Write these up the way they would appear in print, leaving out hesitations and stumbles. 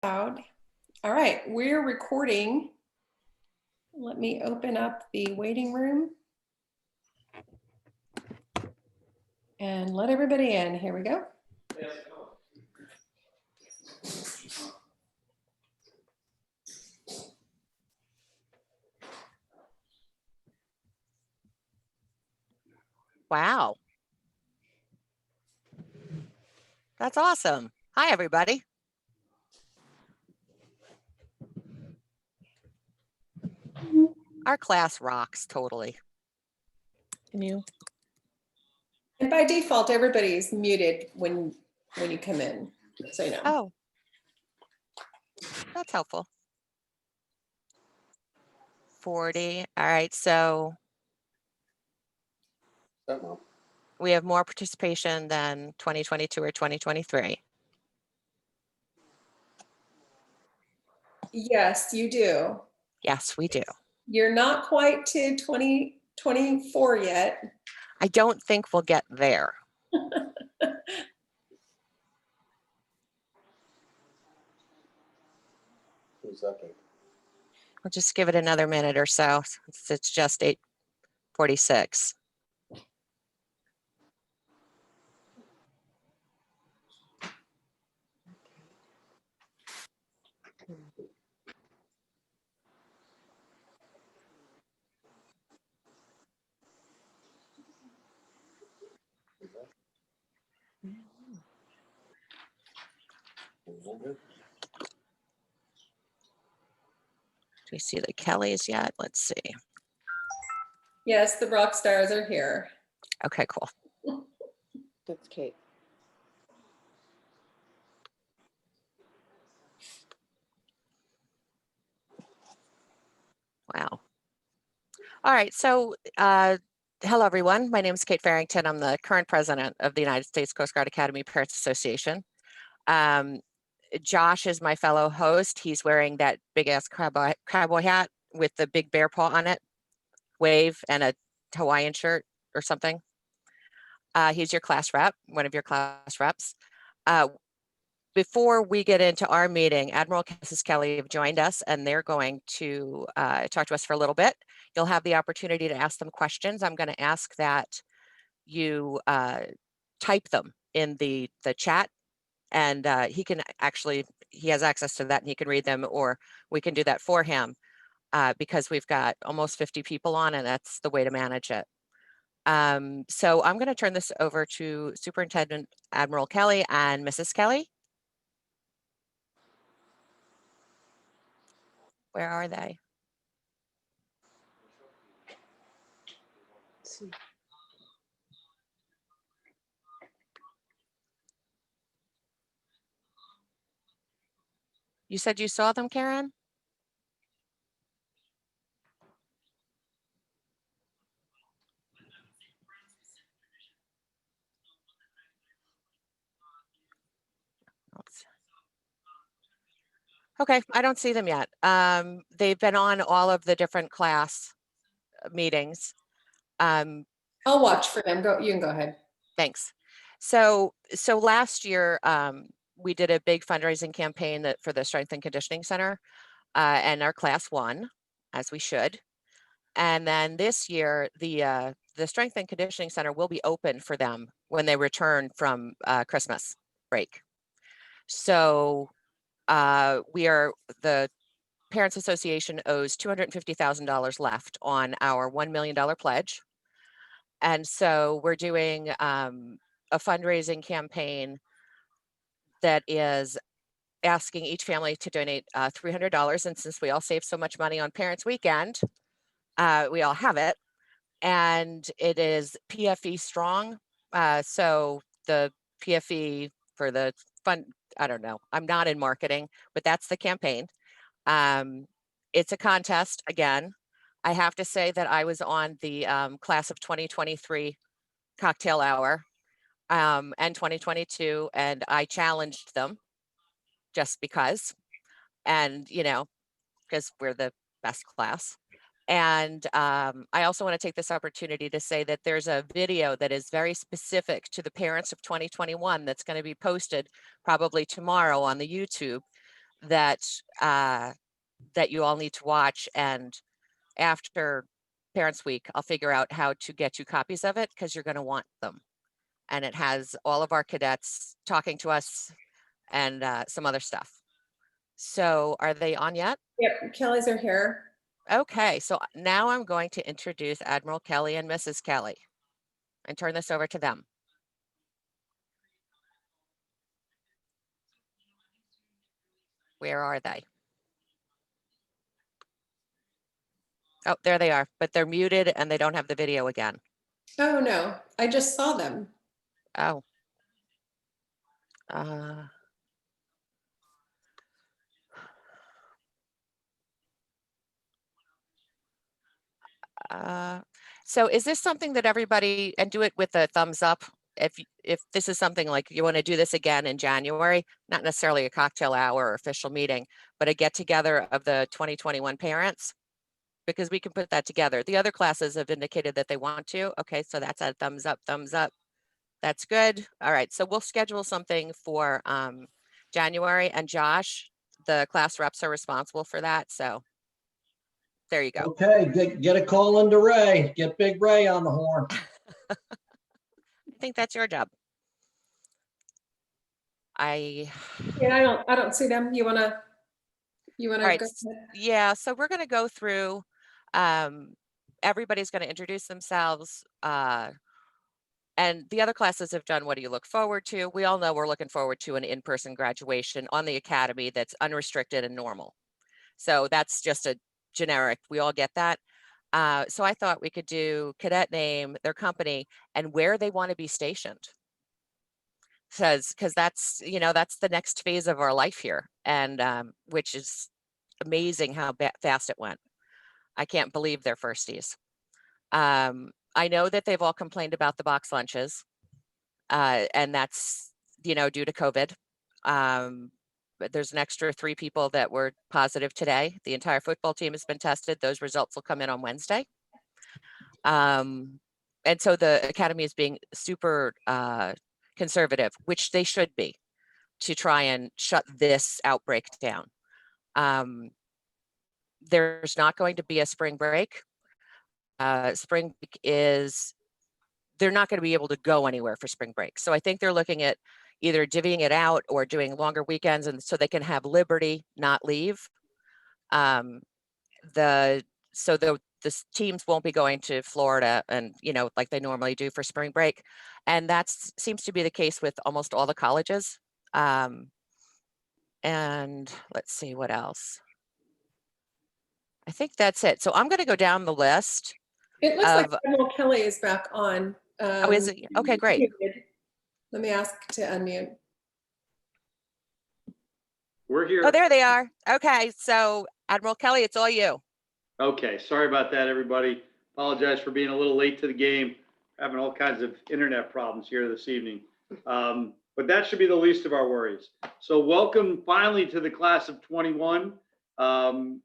Loud. All right, we're recording. Let me open up the waiting room and let everybody in. Here we go. Wow. That's awesome. Hi, everybody. Our class rocks totally. Can you? And by default, everybody's muted when you come in, so you know. Oh, that's helpful. 40. All right, so we have more participation than 2022 or 2023. Yes, you do. Yes, we do. You're not quite to 2024 yet. I don't think we'll get there. We'll just give it another minute or so since it's just 8:46. Do we see the Kellys yet? Let's see. Yes, the rock stars are here. Okay, cool. That's Kate. Wow. All right, so hello, everyone. My name is Kate Farrington. I'm the current president of the United States Coast Guard Academy Parents Association. Josh is my fellow host. He's wearing that big-ass cowboy hat with the big bear paw on it, wave, and a Hawaiian shirt or something. He's your class rep, one of your class reps. Before we get into our meeting, Admiral and Mrs. Kelly have joined us, and they're going to talk to us for a little bit. You'll have the opportunity to ask them questions. I'm going to ask that you type them in the chat, and he has access to that and he can read them, or we can do that for him because we've got almost 50 people on, and that's the way to manage it. So I'm going to turn this over to Superintendent Admiral Kelly and Mrs. Kelly. Where are they? Let's see. You said you saw them, Karen? Okay, I don't see them yet. They've been on all of the different class meetings. I'll watch for them. You can go ahead. Thanks. So last year, we did a big fundraising campaign for the Strength and Conditioning Center, and our class won, as we should. And then this year, the Strength and Conditioning Center will be open for them when they return from Christmas break. So the Parents Association owes $250,000 left on our $1 million pledge. And so we're doing a fundraising campaign that is asking each family to donate $300. And since we all save so much money on Parents Weekend, we all have it. And it is PFE strong. So the PFE for the fund, I don't know, I'm not in marketing, but that's the campaign. It's a contest again. I have to say that I was on the class of 2023 cocktail hour and 2022, and I challenged them just because, and because we're the best class. And I also want to take this opportunity to say that there's a video that is very specific to the parents of 2021 that's going to be posted probably tomorrow on the YouTube that that you all need to watch. And after Parents Week, I'll figure out how to get you copies of it because you're going to want them. And it has all of our cadets talking to us and some other stuff. So are they on yet? Yep, Kelly's are here. Okay, so now I'm going to introduce Admiral Kelly and Mrs. Kelly and turn this over to them. Where are they? Oh, there they are, but they're muted and they don't have the video again. Oh, no, I just saw them. Oh. So is this something that everybody, and do it with a thumbs up, if this is something like you want to do this again in January, not necessarily a cocktail hour or official meeting, but a get together of the 2021 parents, because we can put that together. The other classes have indicated that they want to. Okay, so that's a thumbs up, thumbs up. That's good. All right, so we'll schedule something for January, and Josh, the class reps are responsible for that. So there you go. Okay, get a call into Ray. Get Big Ray on the horn. I think that's your job. Yeah, I don't see them. You wanna All right. go ahead? Yeah, so we're going to go through, everybody's going to introduce themselves, and the other classes have done, what do you look forward to? We all know we're looking forward to an in-person graduation on the academy that's unrestricted and normal. So that's just a generic, we all get that. So I thought we could do cadet name, their company, and where they want to be stationed. Because that's, that's the next phase of our life here, and which is amazing how fast it went. I can't believe they're firsties. I know that they've all complained about the box lunches, and that's, due to COVID. But there's an extra 3 people that were positive today. The entire football team has been tested. Those results will come in on Wednesday. And so the academy is being super conservative, which they should be, to try and shut this outbreak down. There's not going to be a spring break. Spring break they're not going to be able to go anywhere for spring break. So I think they're looking at either divvying it out or doing longer weekends, and so they can have liberty, not leave. The teams won't be going to Florida and, like they normally do for spring break. And that seems to be the case with almost all the colleges. And let's see what else. I think that's it. So I'm going to go down the list. It looks like Admiral Kelly is back on. Oh, is it? Okay, great. Let me ask to unmute. We're here. Oh, there they are. Okay, so Admiral Kelly, it's all you. Okay, sorry about that, everybody. Apologize for being a little late to the game. Having all kinds of internet problems here this evening. But that should be the least of our worries. So welcome finally to the class of 21.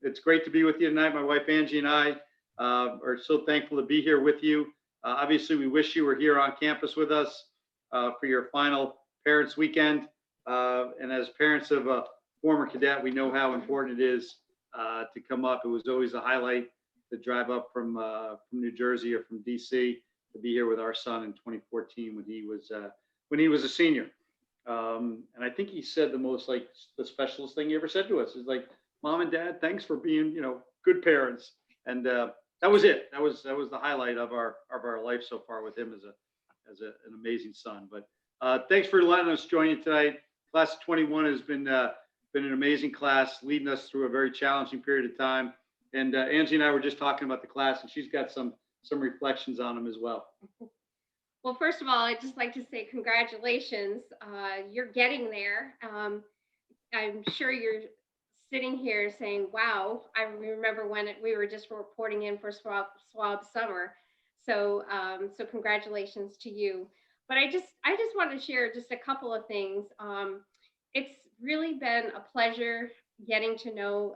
It's great to be with you tonight. My wife Angie and I are so thankful to be here with you. Obviously, we wish you were here on campus with us for your final Parents Weekend. And as parents of a former cadet, we know how important it is to come up. It was always a highlight to drive up from New Jersey or from DC to be here with our son in 2014 when he was a senior. And I think he said the specialist thing he ever said to us is like, "Mom and Dad, thanks for being good parents." And that was it. That was the highlight of our life so far with him as an amazing son. But thanks for letting us join you tonight. Class of 21 has been an amazing class, leading us through a very challenging period of time. And Angie and I were just talking about the class, and she's got some reflections on them as well. Well, first of all, I'd just like to say congratulations. You're getting there. I'm sure you're sitting here saying, "Wow, I remember when we were just reporting in for swab summer." So, so congratulations to you. But I just want to share just a couple of things. It's really been a pleasure getting to know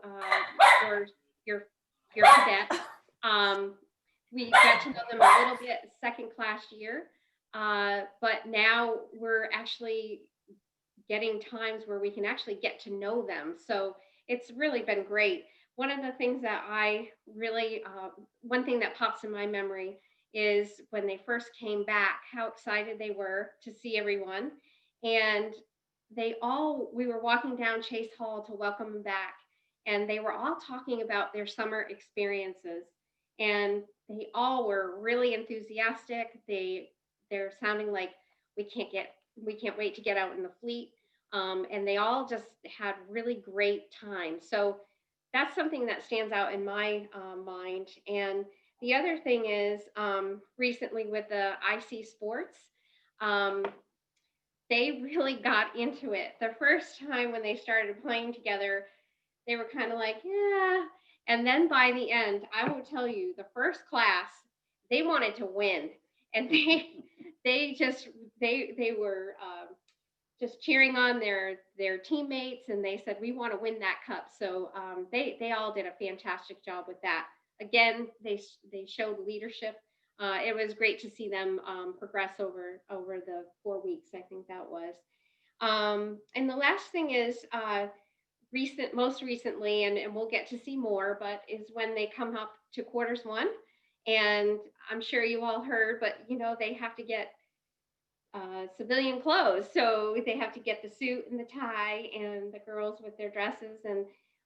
your cadets. We got to know them a little bit second class year, but now we're actually getting times where we can actually get to know them. So it's really been great. One of the things that I really, one thing that pops in my memory is when they first came back, how excited they were to see everyone. And we were walking down Chase Hall to welcome them back, and they were all talking about their summer experiences. And they all were really enthusiastic. They're sounding like we can't wait to get out in the fleet. And they all just had really great time. So that's something that stands out in my mind. And the other thing is recently with the IC Sports, they really got into it. The first time when they started playing together, they were kind of like, yeah. And then by the end, I will tell you, the first class, they wanted to win. And they were just cheering on their teammates, and they said, we want to win that cup. So they all did a fantastic job with that. Again, they showed leadership. It was great to see them progress over the 4 weeks, I think that was. And the last thing is most recently, and we'll get to see more, but is when they come up to quarters one. And I'm sure you all heard, but they have to get civilian clothes. So they have to get the suit and the tie, and the girls with their dresses. And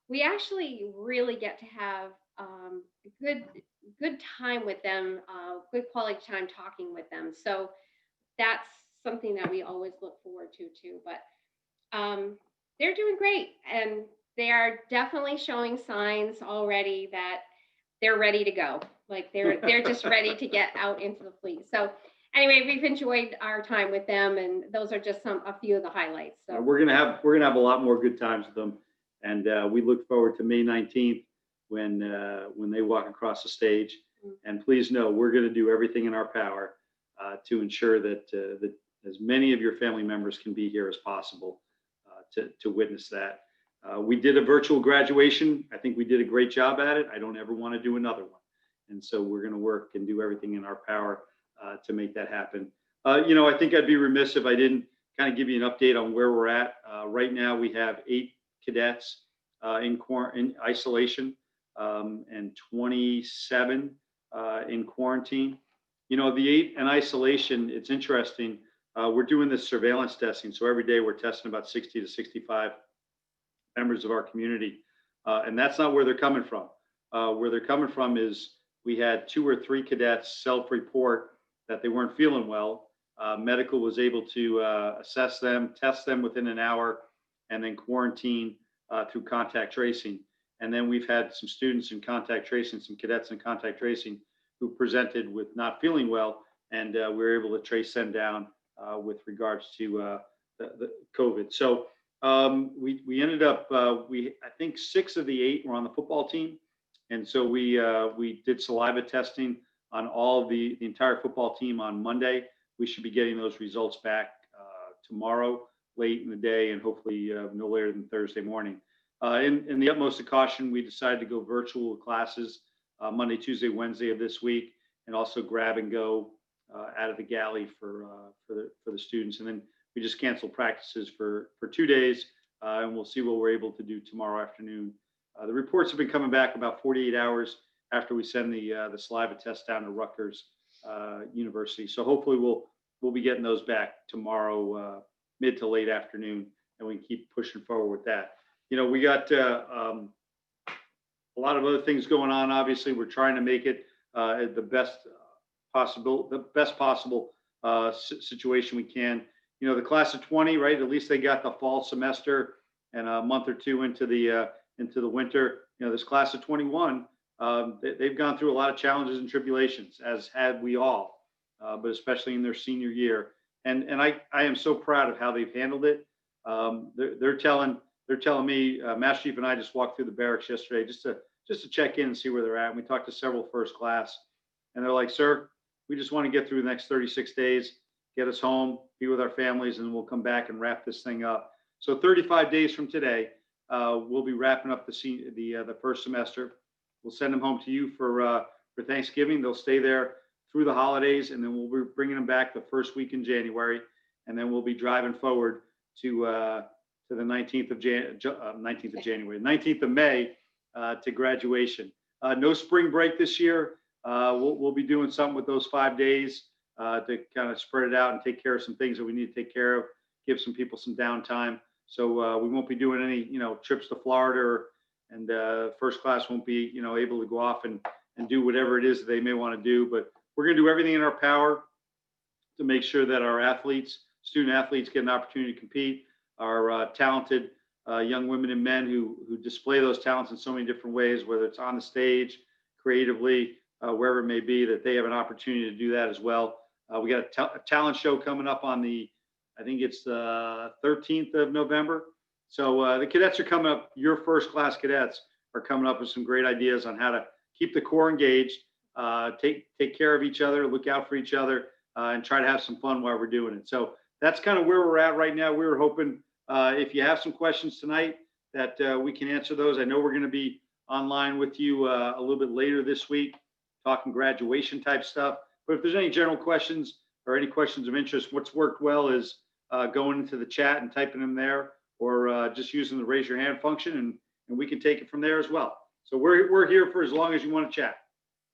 we actually really get to have good time with them, good quality time talking with them. So that's something that we always look forward to too. But they're doing great, and they are definitely showing signs already that they're ready to go. Like they're just ready to get out into the fleet. So anyway, we've enjoyed our time with them, and those are just a few of the highlights. So we're gonna have a lot more good times with them, and we look forward to May 19th when they walk across the stage. And please know we're going to do everything in our power to ensure that that as many of your family members can be here as possible to witness that. We did a virtual graduation. I think we did a great job at it. I don't ever want to do another one, and so we're going to work and do everything in our power to make that happen. I think I'd be remiss if I didn't kind of give you an update on where we're at. Right now, we have 8 cadets in isolation and 27 in quarantine. The 8 in isolation, it's interesting. We're doing this surveillance testing. So every day we're testing about 60 to 65 members of our community. And that's not where they're coming from. Where they're coming from is we had 2 or 3 cadets self-report that they weren't feeling well. Medical was able to assess them, test them within an hour, and then quarantine through contact tracing. And then we've had some students in contact tracing, some cadets in contact tracing who presented with not feeling well, and we were able to trace them down with regards to the COVID. So we ended up, I think 6 of the 8 were on the football team. And so we did saliva testing on all the entire football team on Monday. We should be getting those results back tomorrow, late in the day, and hopefully no later than Thursday morning. In the utmost of caution, we decided to go virtual classes Monday, Tuesday, Wednesday of this week, and also grab and go out of the galley for the students. And then we just canceled practices for 2 days, and we'll see what we're able to do tomorrow afternoon. The reports have been coming back about 48 hours after we send the saliva test down to Rutgers University. So hopefully we'll be getting those back tomorrow, mid to late afternoon, and we can keep pushing forward with that. We got a lot of other things going on. Obviously, we're trying to make it the best possible situation we can. The class of 20, right? At least they got the fall semester and a month or two into the winter. This class of 21, they've gone through a lot of challenges and tribulations, as had we all, but especially in their senior year. And I am so proud of how they've handled it. They're telling me, Master Chief and I just walked through the barracks yesterday just to check in and see where they're at. And we talked to several first class, and they're like, "Sir, we just want to get through the next 36 days, get us home, be with our families, and we'll come back and wrap this thing up." So 35 days from today, we'll be wrapping up the first semester. We'll send them home to you for Thanksgiving. They'll stay there through the holidays, and then we'll be bringing them back the first week in January, and then we'll be driving forward to the 19th of January, 19th of May to graduation. No spring break this year. We'll be doing something with those 5 days to kind of spread it out and take care of some things that we need to take care of, give some people some downtime. So we won't be doing any, trips to Florida, and first class won't be, able to go off and do whatever it is that they may want to do. But we're going to do everything in our power to make sure that our student athletes get an opportunity to compete. Our talented young women and men who display those talents in so many different ways, whether it's on the stage, creatively, wherever it may be, that they have an opportunity to do that as well. We got a talent show coming up on I think it's the 13th of November. So the cadets are coming up. Your first class cadets are coming up with some great ideas on how to keep the core engaged, take care of each other, look out for each other, and try to have some fun while we're doing it. So that's kind of where we're at right now. We were hoping if you have some questions tonight that we can answer those. I know we're going to be online with you a little bit later this week, talking graduation type stuff. But if there's any general questions or any questions of interest, what's worked well is going into the chat and typing them there, or just using the raise your hand function, and we can take it from there as well. So we're here for as long as you want to chat.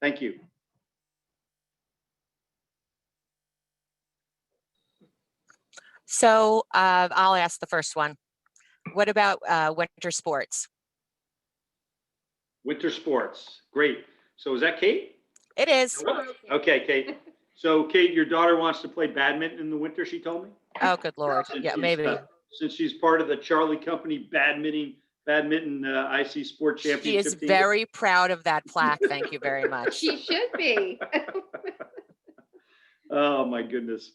Thank you. So I'll ask the first one. What about winter sports? Winter sports, great. So is that Kate? It is. Okay, Kate. So Kate, your daughter wants to play badminton in the winter, she told me? Oh, good Lord. Yeah, maybe. Since she's part of the Charlie Company badminton IC Sport Championship She is team. very proud of that plaque. Thank you very much. She should be. Oh my goodness.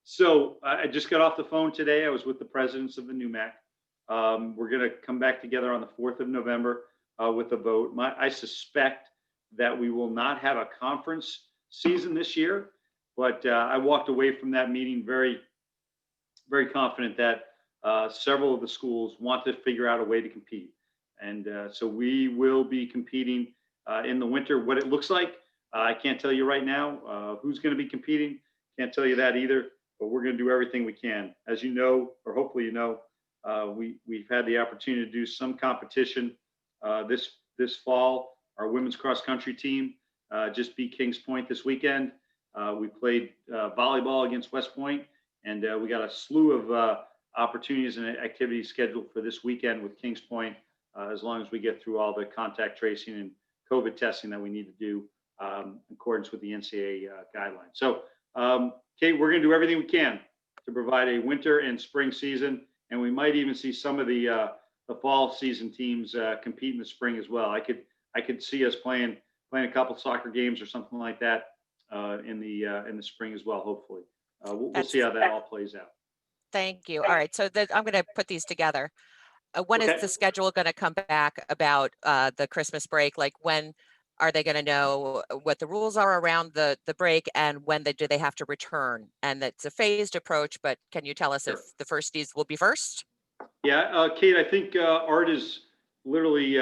So I just got off the phone today. I was with the presidents of the NUMAC. We're going to come back together on the 4th of November with a vote. I suspect that we will not have a conference season this year, but I walked away from that meeting very, very confident that several of the schools want to figure out a way to compete. And so we will be competing in the winter. What it looks like, I can't tell you right now who's going to be competing. Can't tell you that either, but we're going to do everything we can. As you know, or hopefully you know, we've had the opportunity to do some competition this fall. Our women's cross country team just beat Kings Point this weekend. We played volleyball against West Point, and we got a slew of opportunities and activities scheduled for this weekend with Kings Point, as long as we get through all the contact tracing and COVID testing that we need to do in accordance with the NCAA guidelines. So, Kate, we're going to do everything we can to provide a winter and spring season, and we might even see some of the fall season teams compete in the spring as well. I could see us playing a couple soccer games or something like that in the spring as well. Hopefully, we'll see how that all plays out. Thank you. All right, so I'm going to put these together. When is the schedule going to come back about the Christmas break? Like, when are they going to know what the rules are around the break, and when do they have to return? And that's a phased approach, but can you tell us if the firsties will be first? Yeah, Kate, I think Art is literally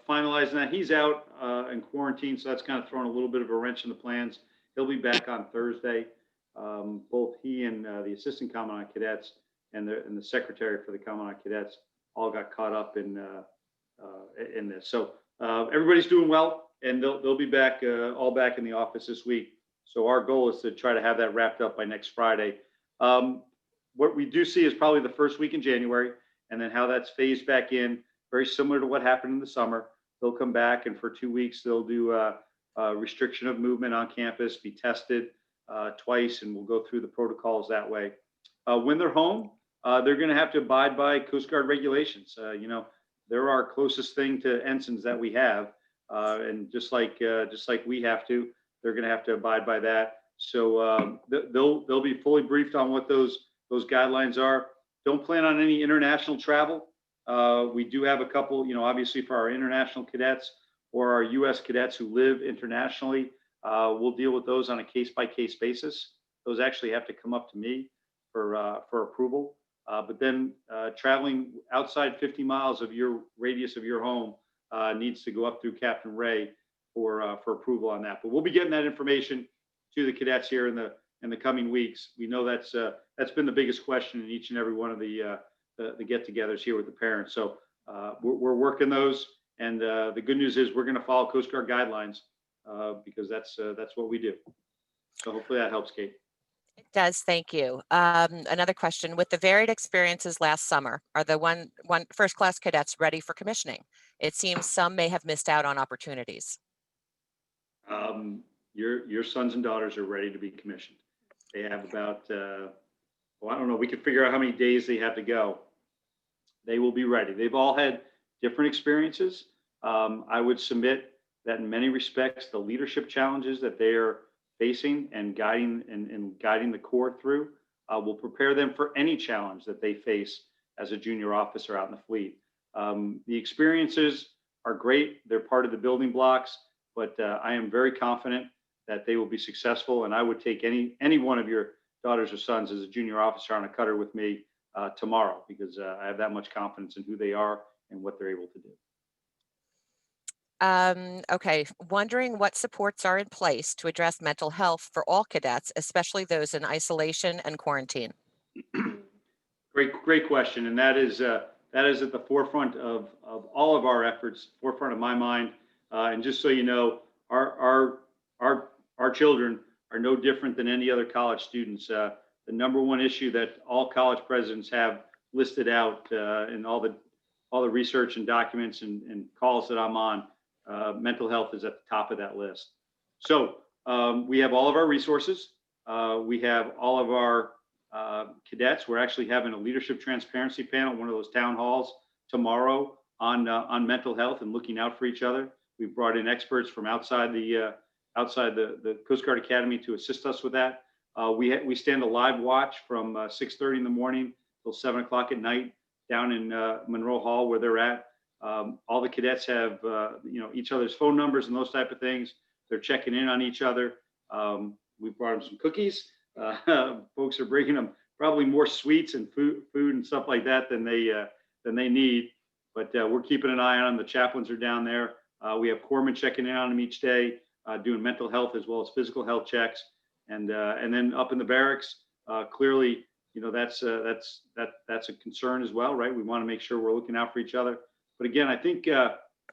finalizing that. He's out in quarantine, so that's kind of thrown a little bit of a wrench in the plans. He'll be back on Thursday. Both he and the assistant commandant cadets and the secretary for the commandant cadets all got caught up in this. So everybody's doing well, and they'll be back all back in the office this week. So our goal is to try to have that wrapped up by next Friday. What we do see is probably the first week in January, and then how that's phased back in, very similar to what happened in the summer. They'll come back, and for 2 weeks they'll do a restriction of movement on campus, be tested twice, and we'll go through the protocols that way. When they're home, they're going to have to abide by Coast Guard regulations. They're our closest thing to ensigns that we have, and just like we have to, they're going to have to abide by that. So they'll be fully briefed on what those guidelines are. Don't plan on any international travel. We do have a couple, obviously for our international cadets or our U.S. cadets who live internationally. We'll deal with those on a case-by-case basis. Those actually have to come up to me for approval. But then traveling outside 50 miles of your radius of your home needs to go up through Captain Ray for approval on that. But we'll be getting that information to the cadets here in in the coming weeks. We know that's been the biggest question in each and every one of the get-togethers here with the parents. So we're working those, and the good news is we're going to follow Coast Guard guidelines because that's what we do. So hopefully that helps, Kate. It does, thank you. Another question, with the varied experiences last summer, are the first class cadets ready for commissioning? It seems some may have missed out on opportunities. Your sons and daughters are ready to be commissioned. They have about, I don't know, we could figure out how many days they have to go. They will be ready. They've all had different experiences. I would submit that in many respects, the leadership challenges that they are facing and guiding the Corps through will prepare them for any challenge that they face as a junior officer out in the fleet. The experiences are great. They're part of the building blocks, but I am very confident that they will be successful. And I would take any one of your daughters or sons as a junior officer on a cutter with me tomorrow, because I have that much confidence in who they are and what they're able to do. Okay, wondering what supports are in place to address mental health for all cadets, especially those in isolation and quarantine. Great question, and that is at the forefront of all of our efforts, forefront of my mind. And just so you know, our children are no different than any other college students. The number one issue that all college presidents have listed out in all the research and documents and calls that I'm on, mental health is at the top of that list. So we have all of our resources. We have all of our cadets. We're actually having a leadership transparency panel, one of those town halls tomorrow on mental health and looking out for each other. We've brought in experts from outside the Coast Guard Academy to assist us with that. We stand a live watch from 6:30 in the morning till 7 o'clock at night down in Monroe Hall where they're at. All the cadets have each other's phone numbers and those type of things. They're checking in on each other. We brought them some cookies. Folks are bringing them probably more sweets and food and stuff like that than they need. But we're keeping an eye on them. The chaplains are down there. We have corpsmen checking in on them each day, doing mental health as well as physical health checks. And then up in the barracks, clearly, that's a concern as well, right? We want to make sure we're looking out for each other. But again, I think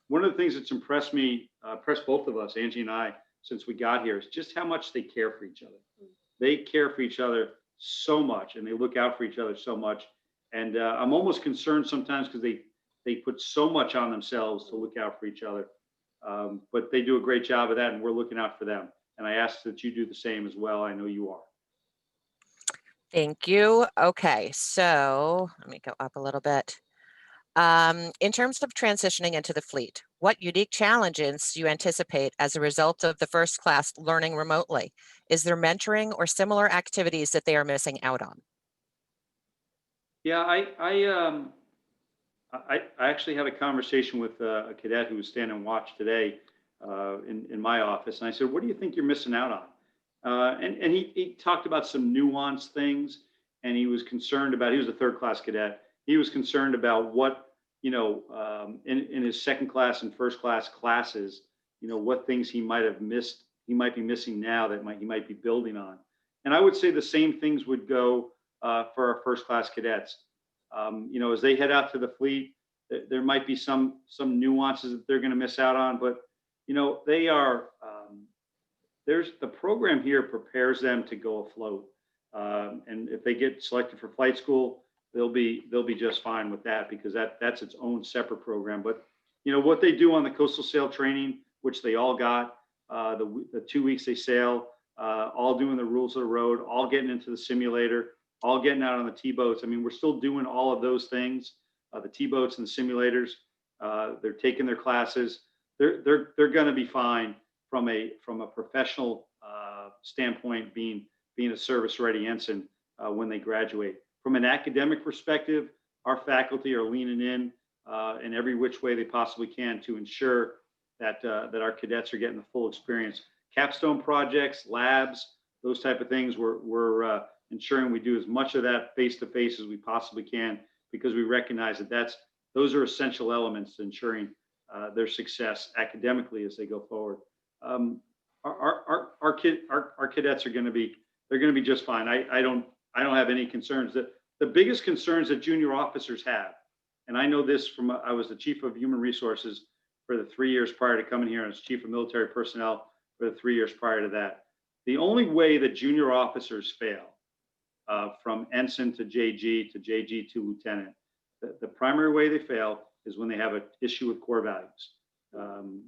one of the things that's impressed both of us, Angie and I, since we got here, is just how much they care for each other. They care for each other so much, and they look out for each other so much. And I'm almost concerned sometimes because they put so much on themselves to look out for each other. But they do a great job of that, and we're looking out for them. And I ask that you do the same as well. I know you are. Thank you. Okay, so let me go up a little bit. In terms of transitioning into the fleet, what unique challenges do you anticipate as a result of the first class learning remotely? Is there mentoring or similar activities that they are missing out on? Yeah, I actually had a conversation with a cadet who was standing watch today in my office, and I said, "What do you think you're missing out on?" And he talked about some nuanced things, and he was concerned about. He was a third class cadet. He was concerned about what in his second class and first class classes, what things he might have missed. He might be missing now that he might be building on. And I would say the same things would go for our first class cadets. As they head out to the fleet, there might be some nuances that they're going to miss out on, but they are the program here prepares them to go afloat, and if they get selected for flight school, they'll be just fine with that, because that's its own separate program. But what they do on the coastal sail training, which they all got, the 2 weeks they sail, all doing the rules of the road, all getting into the simulator, all getting out on the T-boats. I mean, we're still doing all of those things, the T-boats and the simulators. They're taking their classes. They're going to be fine from a professional standpoint, being a service-ready ensign when they graduate. From an academic perspective, our faculty are leaning in every which way they possibly can to ensure that our cadets are getting the full experience. Capstone projects, labs, those type of things, we're ensuring we do as much of that face-to-face as we possibly can, because we recognize that those are essential elements to ensuring their success academically as they go forward. Our cadets are going to be they're going to be just fine. I don't have any concerns. The biggest concerns that junior officers have, and I know this from, I was the chief of human resources for the 3 years prior to coming here, and as chief of military personnel for the 3 years prior to that. The only way that junior officers fail, from ensign to JG to lieutenant, the primary way they fail is when they have an issue with core values. And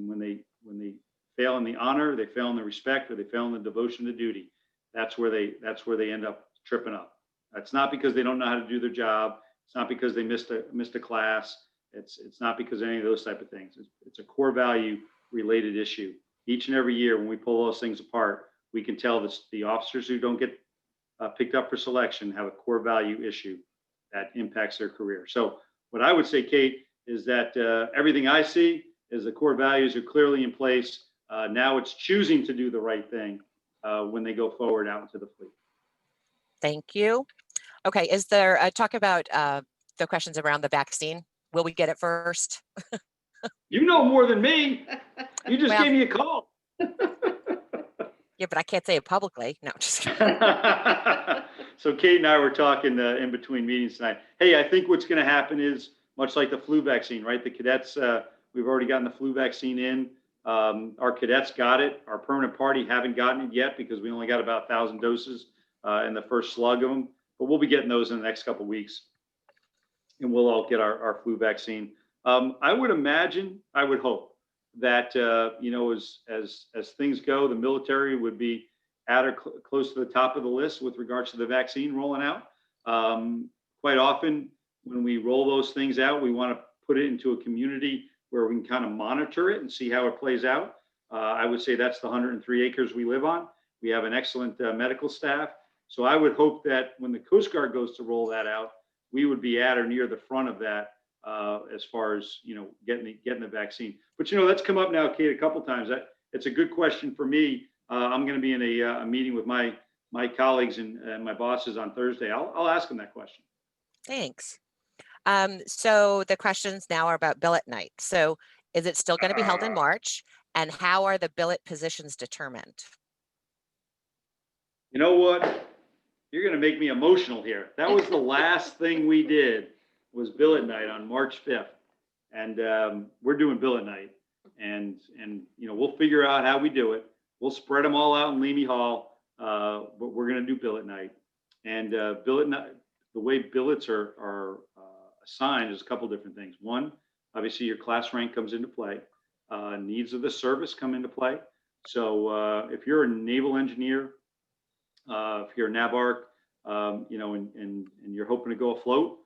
when they fail in the honor, they fail in the respect, or they fail in the devotion to duty, that's where they end up tripping up. It's not because they don't know how to do their job. It's not because they missed a class. It's not because of any of those type of things. It's a core value related issue. Each and every year when we pull those things apart, we can tell the officers who don't get picked up for selection have a core value issue that impacts their career. So what I would say, Kate, is that everything I see is the core values are clearly in place. Now it's choosing to do the right thing when they go forward out into the fleet. Thank you. Okay, is there talk about the questions around the vaccine? Will we get it first? You know more than me. You just gave me a call. Yeah, but I can't say it publicly. No, just kidding. So Kate and I were talking in between meetings tonight. Hey, I think what's going to happen is much like the flu vaccine, right? The cadets, we've already gotten the flu vaccine in. Our cadets got it. Our permanent party haven't gotten it yet because we only got about 1,000 doses in the first slug of them. But we'll be getting those in the next couple of weeks, and we'll all get our flu vaccine. I would imagine, I would hope that as things go, the military would be at or close to the top of the list with regards to the vaccine rolling out. Quite often, when we roll those things out, we want to put it into a community where we can kind of monitor it and see how it plays out. I would say that's the 103 acres we live on. We have an excellent medical staff. So I would hope that when the Coast Guard goes to roll that out, we would be at or near the front of that as far as, getting the vaccine. But, that's come up now, Kate, a couple of times. It's a good question for me. I'm going to be in a meeting with my colleagues and my bosses on Thursday. I'll ask them that question. Thanks. So the questions now are about billet night. So is it still going to be held in March? And how are the billet positions determined? You know what? You're going to make me emotional here. That was the last thing we did was billet night on March 5th. And we're doing billet night. And we'll figure out how we do it. We'll spread them all out in Leamy Hall, but we're going to do billet night. And billet night, the way billets are assigned is a couple different things. One, obviously your class rank comes into play. Needs of the service come into play. So if you're a naval engineer, if you're a NAVARC, and you're hoping to go afloat,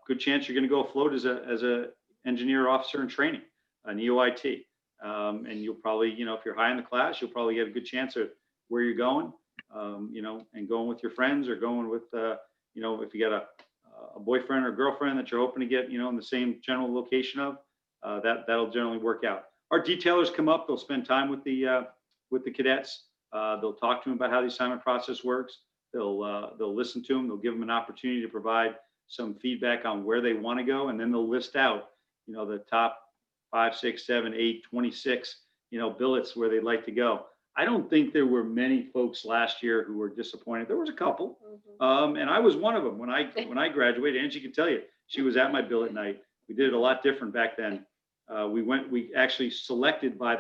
good chance you're going to go afloat as a engineer officer in training, an EOIT. And you'll probably, if you're high in the class, you'll probably get a good chance of where you're going, and going with your friends or going with, if you got a boyfriend or girlfriend that you're hoping to get, in the same general location of, that'll generally work out. Our detailers come up, they'll spend time with the cadets. They'll talk to them about how the assignment process works. They'll listen to them. They'll give them an opportunity to provide some feedback on where they want to go. And then they'll list out, the top 5, 6, 7, 8, 26, billets where they'd like to go. I don't think there were many folks last year who were disappointed. There was a couple, and I was one of them when I graduated. Angie can tell you, she was at my billet night. We did it a lot different back then. We actually selected by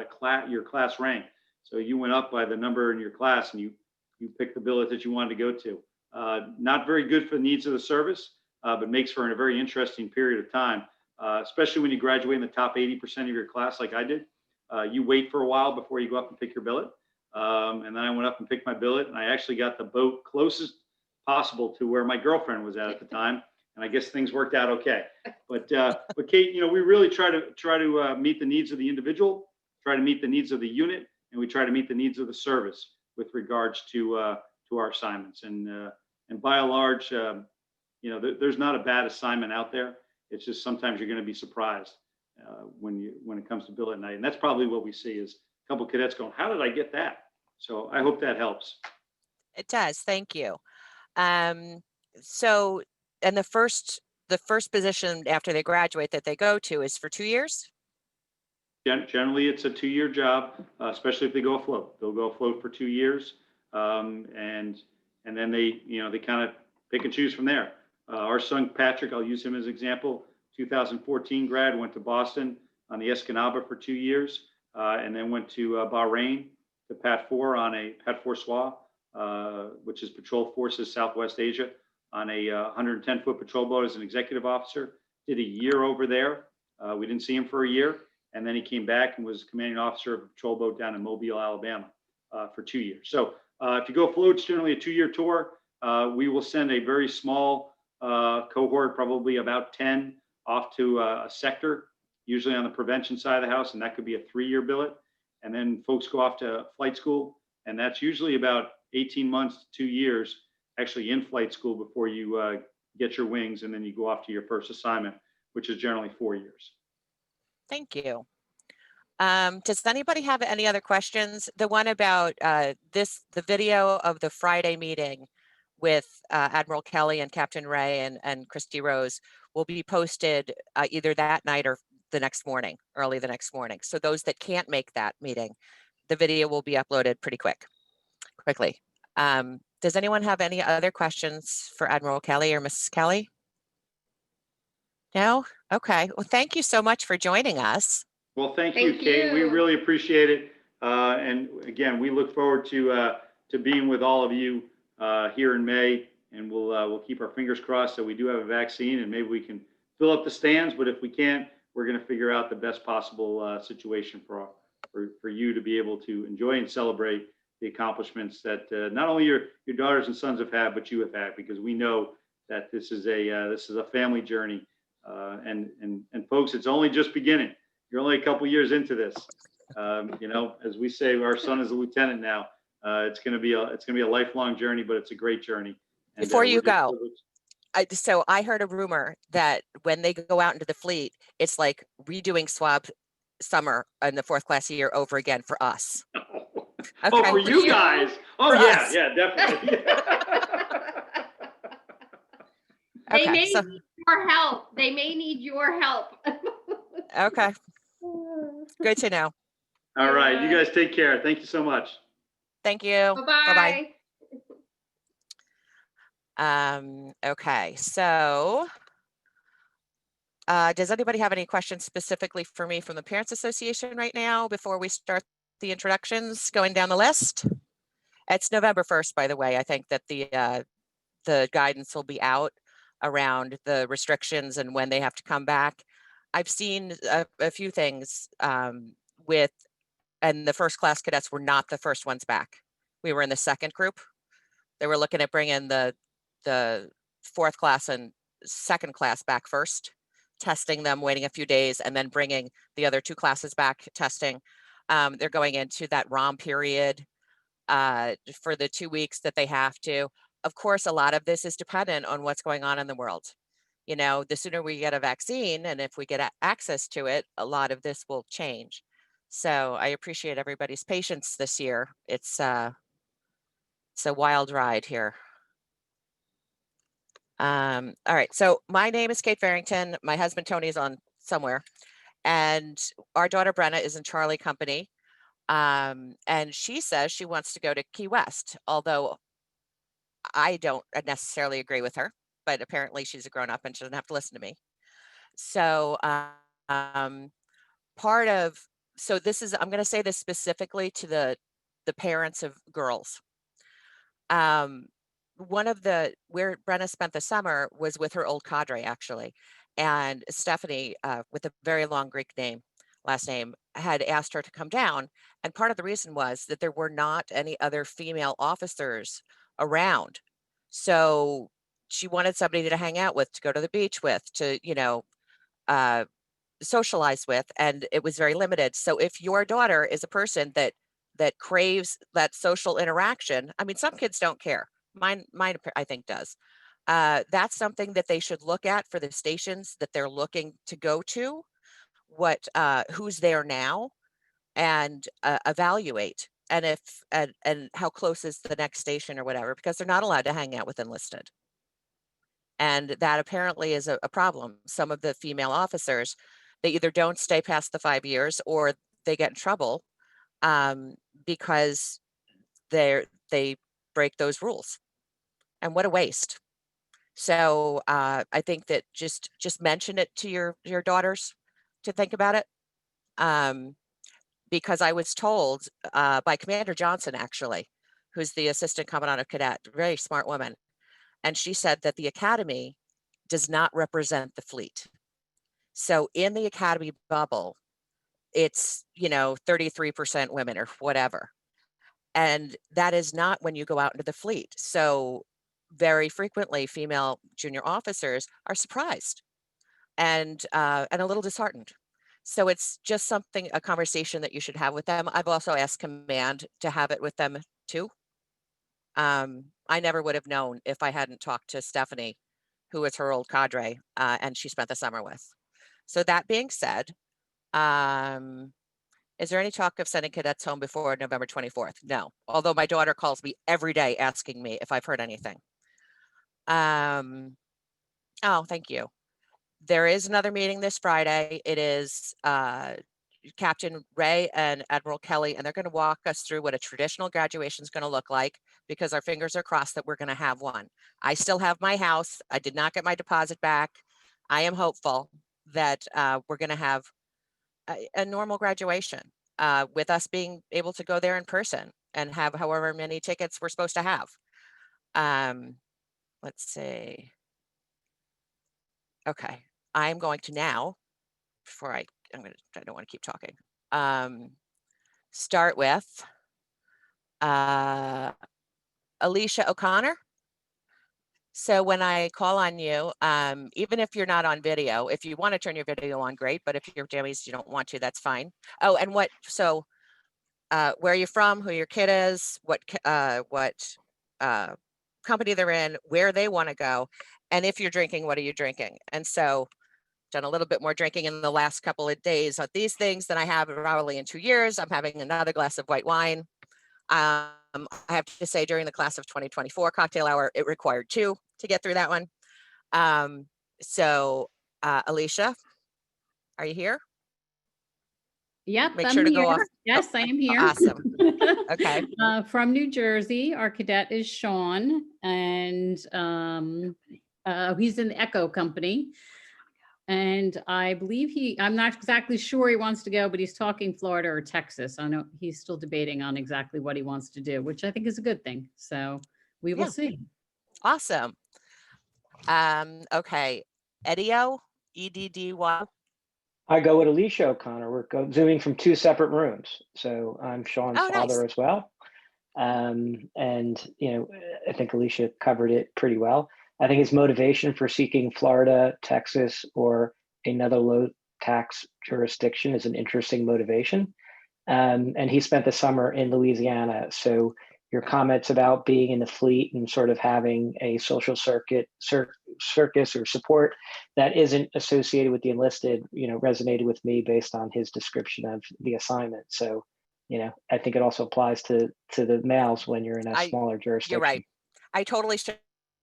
your class rank. So you went up by the number in your class and you picked the billet that you wanted to go to. Not very good for the needs of the service, but makes for a very interesting period of time, especially when you graduate in the top 80% of your class like I did. You wait for a while before you go up and pick your billet. And then I went up and picked my billet, and I actually got the boat closest possible to where my girlfriend was at the time. And I guess things worked out okay. But Kate, we really try to meet the needs of the individual, try to meet the needs of the unit, and we try to meet the needs of the service with regards to our assignments. And by and large, there's not a bad assignment out there. It's just sometimes you're going to be surprised when it comes to billet night. And that's probably what we see is a couple of cadets going, how did I get that? So I hope that helps. It does. Thank you. So, and the first position after they graduate that they go to is for 2 years? Generally, it's a 2-year job, especially if they go afloat. They'll go afloat for 2 years. And then they, they kind of pick and choose from there. Our son Patrick, I'll use him as an example, 2014 grad, went to Boston on the Escanaba for 2 years, and then went to Bahrain to Pat 4 on a Pat 4 SWA, which is Patrol Forces Southwest Asia, on a 110-foot patrol boat as an executive officer. Did a year over there. We didn't see him for a year. And then he came back and was commanding officer of a patrol boat down in Mobile, Alabama for 2 years. So if you go afloat, it's generally a 2-year tour. We will send a very small cohort, probably about 10, off to a sector, usually on the prevention side of the house, and that could be a 3-year billet. And then folks go off to flight school, and that's usually about 18 months to 2 years actually in flight school before you get your wings, and then you go off to your first assignment, which is generally 4 years. Thank you. Does anybody have any other questions? The one about the video of the Friday meeting with Admiral Kelly and Captain Ray and Christy Rose will be posted either that night or the next morning, early the next morning. So those that can't make that meeting, the video will be uploaded pretty quickly. Does anyone have any other questions for Admiral Kelly or Mrs. Kelly? No? Okay. Well, thank you so much for joining us. Well, thank you, Kate. We really appreciate it. And again, we look forward to being with all of you here in May, and we'll keep our fingers crossed that we do have a vaccine and maybe we can fill up the stands. But if we can't, we're going to figure out the best possible situation for you to be able to enjoy and celebrate the accomplishments that not only your daughters and sons have had, but you have had, because we know that this is a family journey. And folks, it's only just beginning. You're only a couple years into this. As we say, our son is a lieutenant now. It's going to be a lifelong journey, but it's a great journey. And, before you go, so I heard a rumor that when they go out into the fleet, it's like redoing swab summer in the 4th class year over again for us. Okay. Oh, for you guys. Oh, yeah, yeah, definitely. They may need your help. They may need your help. Okay. Good to know. All right. You guys take care. Thank you so much. Thank you. Bye-bye. Okay. So does anybody have any questions specifically for me from the Parents Association right now before we start the introductions going down the list? It's November 1st, by the way. I think that the guidance will be out around the restrictions and when they have to come back. I've seen a few things and the 1st class cadets were not the first ones back. We were in the second group. They were looking at bringing the 4th class and 2nd class back first, testing them, waiting a few days, and then bringing the other 2 classes back, testing. They're going into that ROM period for the 2 weeks that they have to. Of course, a lot of this is dependent on what's going on in the world. The sooner we get a vaccine, and if we get access to it, a lot of this will change. So I appreciate everybody's patience this year. It's a wild ride here. All right, so my name is Kate Farrington. My husband Tony is on somewhere, and our daughter Brenna is in Charlie company. And she says she wants to go to Key West, although I don't necessarily agree with her, but apparently she's a grown up and she doesn't have to listen to me. So I'm going to say this specifically to the parents of girls. One of where Brenna spent the summer was with her old cadre, actually. And Stephanie, with a very long Greek last name, had asked her to come down. And part of the reason was that there were not any other female officers around. So she wanted somebody to hang out with, to go to the beach with, to, socialize with, and it was very limited. So if your daughter is a person that craves that social interaction, I mean, some kids don't care. Mine I think does. That's something that they should look at for the stations that they're looking to go to, who's there now, and evaluate. And and how close is the next station or whatever, because they're not allowed to hang out with enlisted. And that apparently is a problem. Some of the female officers, they either don't stay past the 5 years or they get in trouble because they break those rules. And what a waste. So I think that just mention it to your daughters to think about it. Because I was told by Commander Johnson, actually, who's the assistant commandant of cadet, very smart woman. And she said that the academy does not represent the fleet. So in the academy bubble, it's, 33% women or whatever. And that is not when you go out into the fleet. So very frequently female junior officers are surprised and a little disheartened. So it's just a conversation that you should have with them. I've also asked command to have it with them too. I never would have known if I hadn't talked to Stephanie, who is her old cadre, and she spent the summer with. So that being said, is there any talk of sending cadets home before November 24th? No, although my daughter calls me every day asking me if I've heard anything. Oh, thank you. There is another meeting this Friday. It is Captain Ray and Admiral Kelly, and they're going to walk us through what a traditional graduation is going to look like, because our fingers are crossed that we're going to have one. I still have my house. I did not get my deposit back. I am hopeful that we're going to have a normal graduation with us being able to go there in person and have however many tickets we're supposed to have. Let's see. Okay, I'm going to now, before I don't want to keep talking. Start with Alicia OConnor. So when I call on you, even if you're not on video, if you want to turn your video on, great. But if you're jammies, you don't want to, that's fine. Oh, and where are you from, who your kid is, what company they're in, where they want to go, and if you're drinking, what are you drinking? And so done a little bit more drinking in the last couple of days of these things than I have probably in 2 years. I'm having another glass of white wine. I have to say, during the class of 2024 cocktail hour, it required 2 to get through that one. Alicia, are you here? Yep, Make I'm sure to here. go off. Yes, I am here. Awesome. Okay. From New Jersey, our cadet is Sean, and he's in the Echo Company. And I believe I'm not exactly sure he wants to go, but he's talking Florida or Texas. I know he's still debating on exactly what he wants to do, which I think is a good thing. So we will see. Awesome. Okay. Edio, EDDY. I go with Alicia OConnor. We're zooming from 2 separate rooms. So I'm Sean's father as well. And, I think Alicia covered it pretty well. I think his motivation for seeking Florida, Texas, or another low tax jurisdiction is an interesting motivation. And he spent the summer in Louisiana. So your comments about being in the fleet and sort of having a social circuit, circus or support that isn't associated with the enlisted, resonated with me based on his description of the assignment. So, I think it also applies to the males when you're in a smaller jurisdiction. You're right. I totally should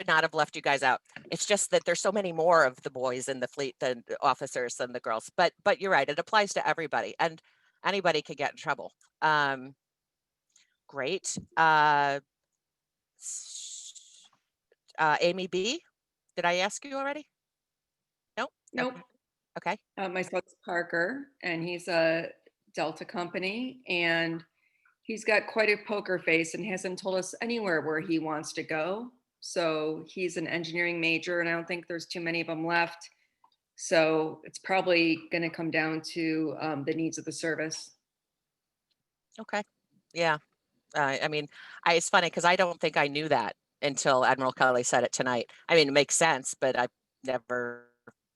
not have left you guys out. It's just that there's so many more of the boys in the fleet than the officers than the girls. But you're right. It applies to everybody, and anybody could get in trouble. Great. Amy B, did I ask you already? Nope. Nope. Okay. My son's Parker, and he's a Delta company, and he's got quite a poker face and hasn't told us anywhere where he wants to go. So he's an engineering major, and I don't think there's too many of them left. So it's probably going to come down to the needs of the service. Okay. Yeah. It's funny because I don't think I knew that until Admiral Kelly said it tonight. I mean, it makes sense, but I've never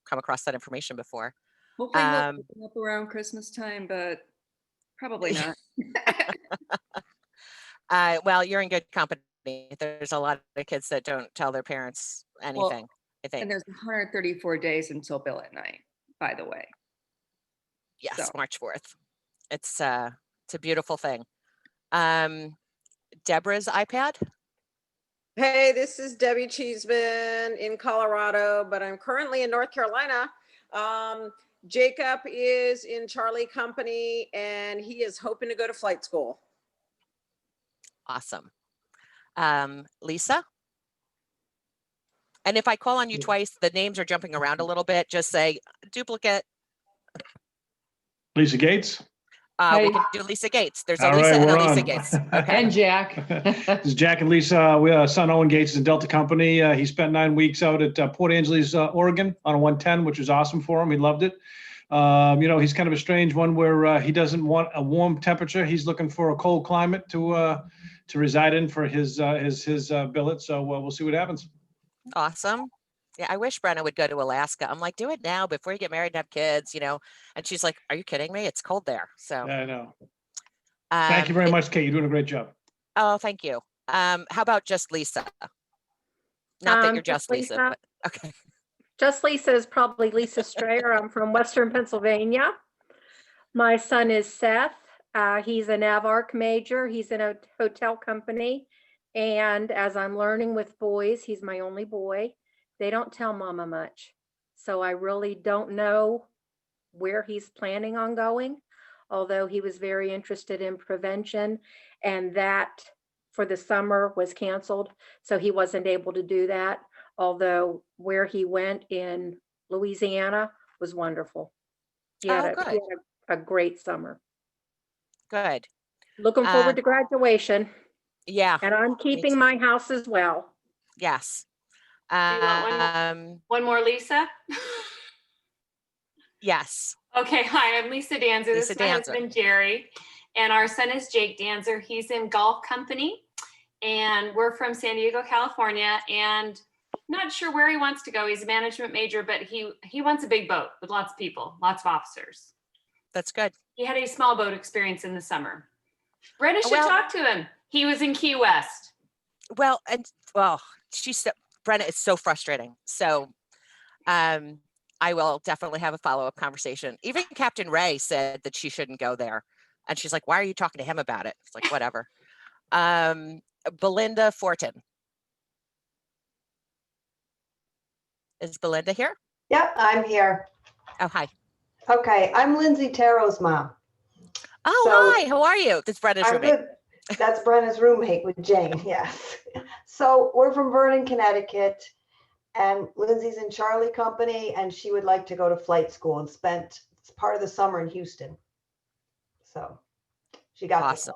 come across that information before. Hopefully he'll pick up around Christmas time, but probably not. Well, you're in good company. There's a lot of kids that don't tell their parents anything, I think. And there's 134 days until Bill at Night, by the way. Yes, So. March 4th. It's a beautiful thing. Deborah's iPad. Hey, this is Debbie Cheeseman in Colorado, but I'm currently in North Carolina. Jacob is in Charlie Company, and he is hoping to go to flight school. Awesome. Lisa? And if I call on you twice, the names are jumping around a little bit. Just say duplicate. Lisa Gates. We can do Lisa Gates. There's a All Lisa right, and a we're Lisa on. Gates. Okay. And Jack. This is Jack and Lisa. Son Owen Gates is in Delta Company. He spent 9 weeks out at Port Angeles, Oregon on a 110, which was awesome for him. He loved it. He's kind of a strange one where he doesn't want a warm temperature. He's looking for a cold climate to reside in for his billet. So we'll see what happens. Awesome. Yeah, I wish Brenna would go to Alaska. I'm like, do it now before you get married and have kids, And she's like, are you kidding me? It's cold there. So I know. Thank you very much, Kate. You're doing a great job. Oh, thank you. How about just Lisa? Not that you're just Lisa, but okay. Just Lisa is probably Lisa Strayer. I'm from Western Pennsylvania. My son is Seth. He's a NAVARC major. He's in a hotel company. And as I'm learning with boys, he's my only boy. They don't tell mama much. So I really don't know where he's planning on going, although he was very interested in prevention, and that for the summer was canceled. So he wasn't able to do that. Although where he went in Louisiana was wonderful. He had a great summer. Good. Looking forward to graduation. Yeah. And I'm keeping my house as well. Yes. Do you want one more Lisa? Yes. Okay. Hi, I'm Lisa Danzer. This is my husband, Jerry. And our son is Jake Danzer. He's in golf company. And we're from San Diego, California. And not sure where he wants to go. He's a management major, but he wants a big boat with lots of people, lots of officers. That's good. He had a small boat experience in the summer. Brenna should talk to him. He was in Key West. Brenna, it's so frustrating. So I will definitely have a follow-up conversation. Even Captain Ray said that she shouldn't go there. And she's like, why are you talking to him about it? It's like, whatever. Belinda Fortin. Is Belinda here? Yep, I'm here. Oh, hi. Okay, I'm Lindsay Taro's mom. Oh, hi, how are you? That's Brenna's roommate. Good. That's Brenna's roommate with Jane, yes. So we're from Vernon, Connecticut, and Lindsay's in Charlie Company, and she would like to go to flight school and spent part of the summer in Houston. So she got awesome.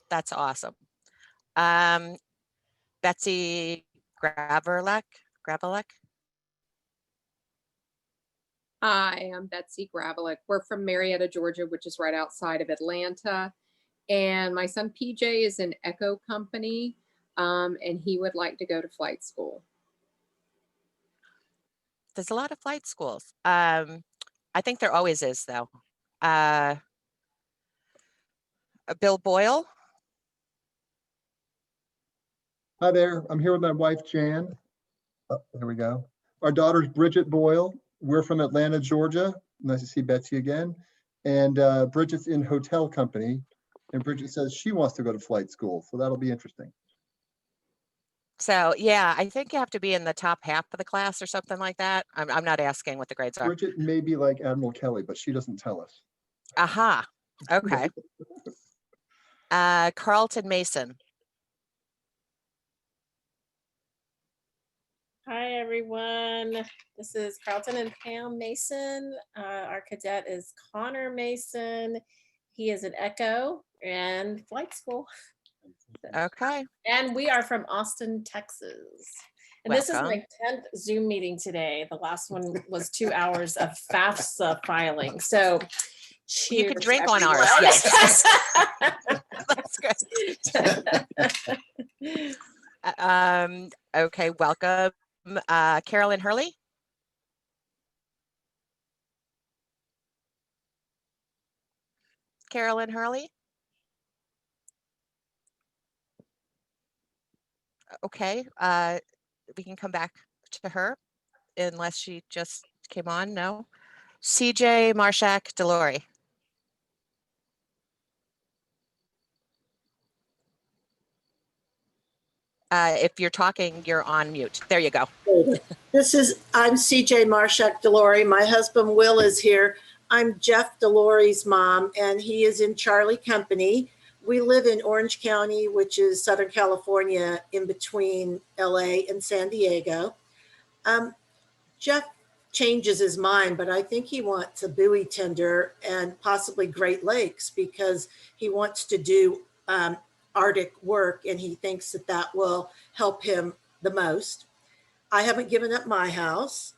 That's awesome. Betsy Gravelek. Hi, I'm Betsy Gravelek. We're from Marietta, Georgia, which is right outside of Atlanta. And my son PJ is in Echo Company, and he would like to go to flight school. There's a lot of flight schools. I think there always is, though. Bill Boyle. Hi there. I'm here with my wife, Jan. Oh, there we go. Our daughter's Bridget Boyle. We're from Atlanta, Georgia. Nice to see Betsy again. And Bridget's in Hotel Company. And Bridget says she wants to go to flight school. So that'll be interesting. So, yeah, I think you have to be in the top half of the class or something like that. I'm not asking what the grades are. Bridget may be like Admiral Kelly, but she doesn't tell us. Aha. Okay. Carlton Mason. Hi, everyone. This is Carlton and Pam Mason. Our cadet is Connor Mason. He is an Echo and flight school. Okay. And we are from Austin, Texas. And this is my 10th Zoom meeting today. The last one was 2 hours of FAFSA filing. So you can drink on ours. Yes. That's good. Okay, welcome. Carolyn Hurley. Carolyn Hurley. Okay, we can come back to her unless she just came on. No. CJ Marshak Delorey. If you're talking, you're on mute. There you go. I'm CJ Marshak Delorey. My husband Will is here. I'm Jeff Delorey's mom, and he is in Charlie Company. we live in Orange County, which is Southern California, in between LA and San Diego. Jeff changes his mind, but I think he wants a buoy tender and possibly Great Lakes because he wants to do Arctic work, and he thinks that that will help him the most. I haven't given up my house.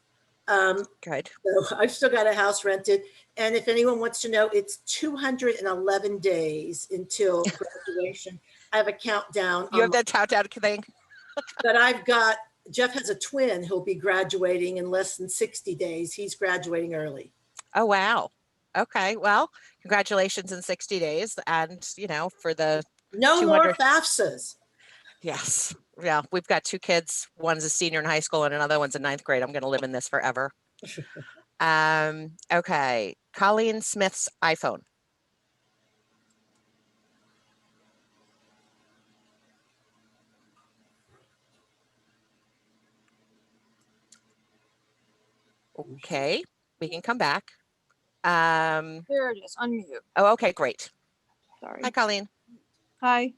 Good. So I've still got a house rented. And if anyone wants to know, it's 211 days until graduation. I have a countdown. You have that countdown thing? But I've got, Jeff has a twin who'll be graduating in less than 60 days. He's graduating early. Oh, wow. Okay. Well, congratulations in 60 days. And, you know, for the no more FAFSAs. Yes. Yeah. We've got 2 kids. One's a senior in high school and another one's in 9th grade. I'm going to live in this forever. Okay. Colleen Smith's iPhone. Okay. We can come back. There it is. Unmute. Oh, okay. Great. Sorry. Hi, Colleen. Hi.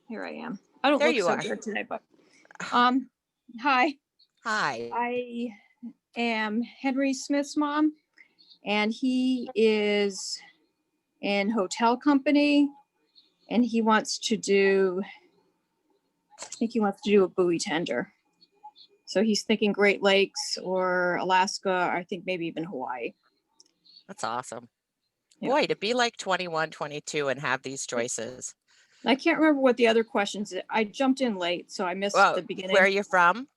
Here I am. I don't There look you so are. good today, but hi. Hi. I am Henry Smith's mom, and he is in hotel company, and he wants to do, I think he wants to do a buoy tender. So he's thinking Great Lakes or Alaska, or I think maybe even Hawaii. That's awesome. Yeah. Boy, to be like 21, 22 and have these choices. I can't remember what the other questions. I jumped in late, so I missed the beginning. Where are you from?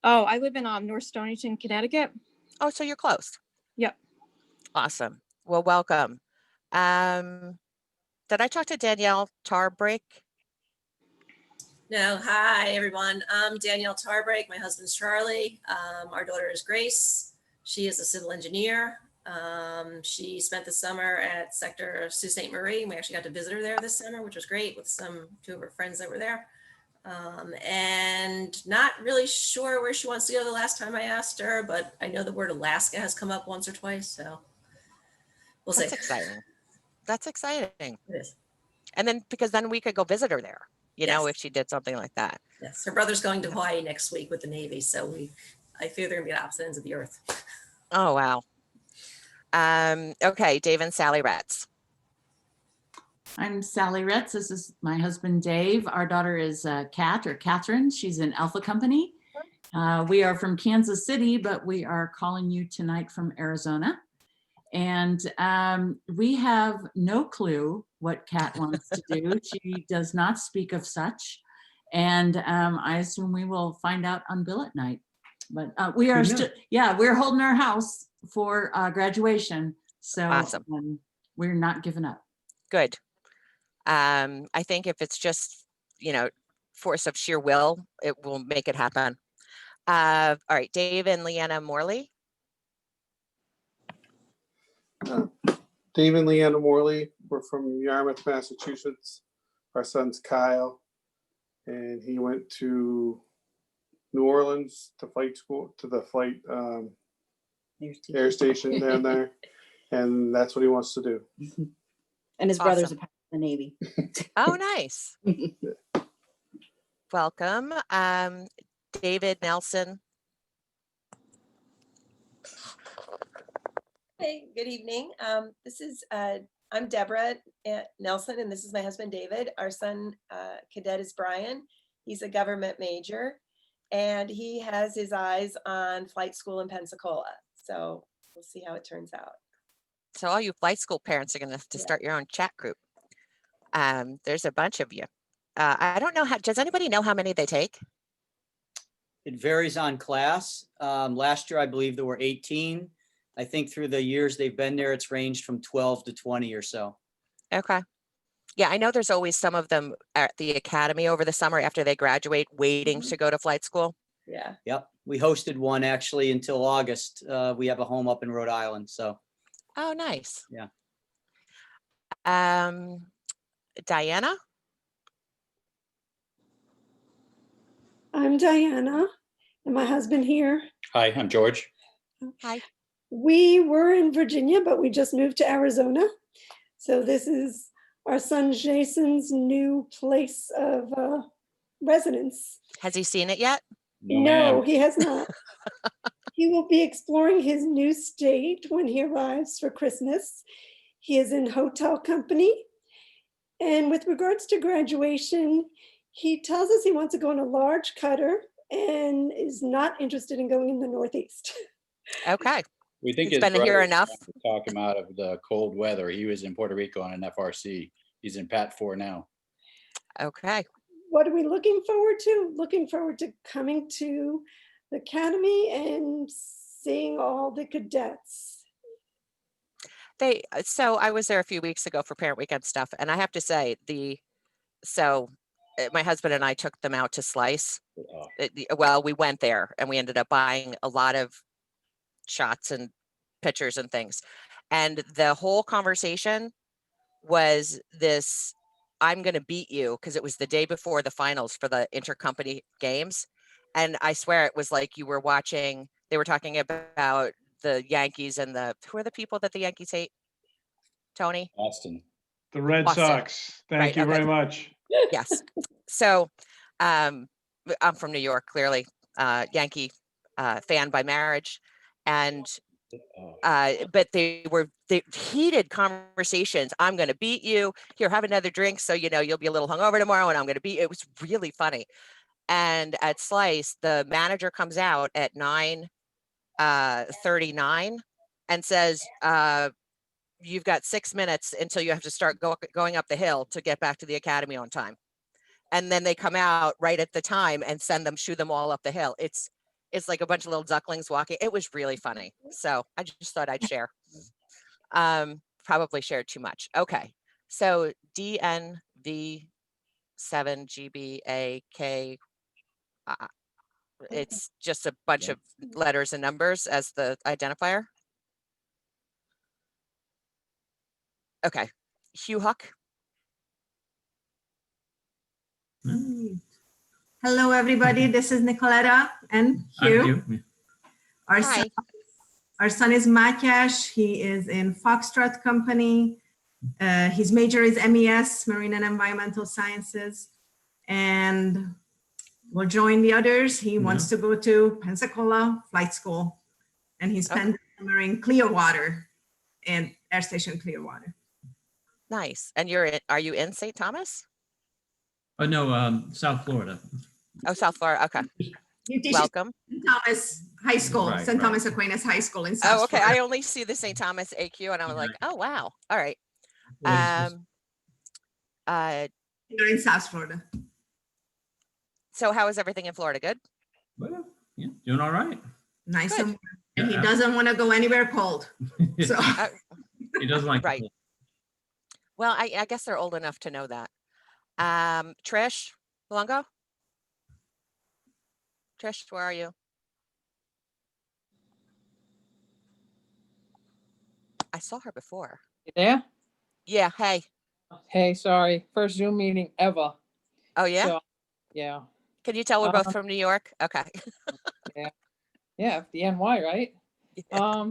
Oh, I live in North Stonington, Connecticut. Oh, so you're close. Yep. Awesome. Well, welcome. Did I talk to Danielle Tarbrick? No, hi everyone. I'm Danielle Tarbrick. My husband's Charlie. Our daughter is Grace. She is a civil engineer. She spent the summer at Sector Sault Ste. Marie. We actually got to visit her there this summer, which was great with 2 of her friends that were there. And not really sure where she wants to go the last time I asked her, but I know the word Alaska has come up once or twice, so we'll see. That's exciting. That's exciting. It is. And then, because then we could go visit her there, you know, Yes. if she did something like that. Yes, her brother's going to Hawaii next week with the Navy, so I fear they're gonna be at opposite ends of the earth. Oh, wow. Okay, Dave and Sally Retz. I'm Sally Retz. This is my husband, Dave. Our daughter is Kat or Catherine. She's in Alpha Company. We are from Kansas City, but we are calling you tonight from Arizona. And we have no clue what Kat wants to do. She does not speak of such. And I assume we will find out on billet night. But we are still, we're holding our house for graduation. So awesome. We're not giving up. Good. I think if it's just, you know, force of sheer will, it will make it happen. All right, Dave and Leanna Morley. Dave and Leanna Morley. We're from Yarmouth, Massachusetts. Our son's Kyle, and he went to New Orleans to flight school, to the flight air station down there, and that's what he wants to do. And his brother's a part of the Navy. Oh, nice. Welcome. David Nelson. Hey, good evening. I'm Deborah Nelson, and this is my husband, David. Our son, cadet, is Brian. He's a government major, and he has his eyes on flight school in Pensacola. So we'll see how it turns out. So all you flight school parents are going to have to start your own chat group. There's a bunch of you. I don't know does anybody know how many they take? It varies on class. Last year, I believe there were 18. I think through the years they've been there, it's ranged from 12 to 20 or so. Okay. Yeah, I know there's always some of them at the academy over the summer after they graduate waiting to go to flight school. Yeah. Yep. We hosted one actually until August. We have a home up in Rhode Island. So. Oh, nice. Yeah. Diana? I'm Diana and my husband here. Hi, I'm George. Hi. We were in Virginia, but we just moved to Arizona. So this is our son Jason's new place of residence. Has he seen it yet? No, he has not. He will be exploring his new state when he arrives for Christmas. He is in hotel company. And with regards to graduation, he tells us he wants to go in a large cutter and is not interested in going in the Northeast. Okay. We think He's his been here brother enough. to talk him out of the cold weather. He was in Puerto Rico on an FRC. He's in Pat 4 now. Okay. What are we looking forward to? Looking forward to coming to the academy and seeing all the cadets. So I was there a few weeks ago for parent weekend stuff, and I have to say my husband and I took them out to Slice. Well, we went there and we ended up buying a lot of shots and pictures and things. And the whole conversation was this, I'm going to beat you, because it was the day before the finals for the intercompany games. And I swear it was like you were watching, they were talking about the Yankees and who are the people that the Yankees hate? Tony? Boston. The Red Boston. Sox. Thank Right, you okay. very much. Yes. So I'm from New York, clearly, Yankee fan by marriage. And but they heated conversations. I'm going to beat you. Here, have another drink. So, you'll be a little hungover tomorrow and I'm going to beat. It was really funny. And at Slice, the manager comes out at 9:39 and says, you've got 6 minutes until you have to start going up the hill to get back to the academy on time. And then they come out right at the time and shoo them all up the hill. It's like a bunch of little ducklings walking. It was really funny. So I just thought I'd share. Probably shared too much. Okay. So DNV7GBAK. It's just a bunch of letters and numbers as the identifier. Okay. Hugh Huck. Hello, everybody. This is Nicoleta and Hugh. Our son is Matyash. He is in Foxtrot Company. His major is MES, Marine and Environmental Sciences. And will join the others. He wants to go to Pensacola Flight School. And he spent the summer in Clearwater, in Air Station Clearwater. Nice. And are you in St. Thomas? Oh, no, South Florida. Oh, South Florida. Okay. Welcome. St. Thomas High School, Right, St. right. Thomas Aquinas High School in South Oh, okay. Florida. I only see the St. Thomas AQ and I'm like, oh, wow. All right. You're in South Florida. So how is everything in Florida? Good? Well, yeah, doing all right. Nice. Good. And he doesn't want to go anywhere cold. So He doesn't like right. Well, I guess they're old enough to know that. Trish Luongo? Trish, where are you? I saw her before. You there? Yeah. Hey. Hey, sorry. First Zoom meeting ever. Oh, yeah? So, yeah. Can you tell we're both from New York? Okay. Yeah, the NY, right? Yeah.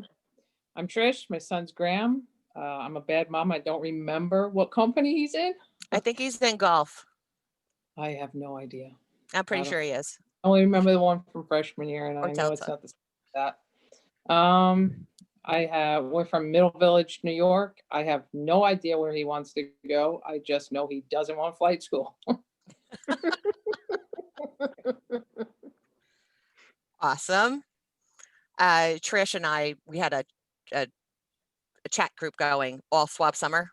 I'm Trish. My son's Graham. I'm a bad mom. I don't remember what company he's in. I think he's in golf. I have no idea. I'm pretty sure he is. I only remember the one from freshman year, and I know it's not the same as that. We're from Middle Village, New York. I have no idea where he wants to go. I just know he doesn't want flight school. Awesome. Trish and I, we had a chat group going all swap summer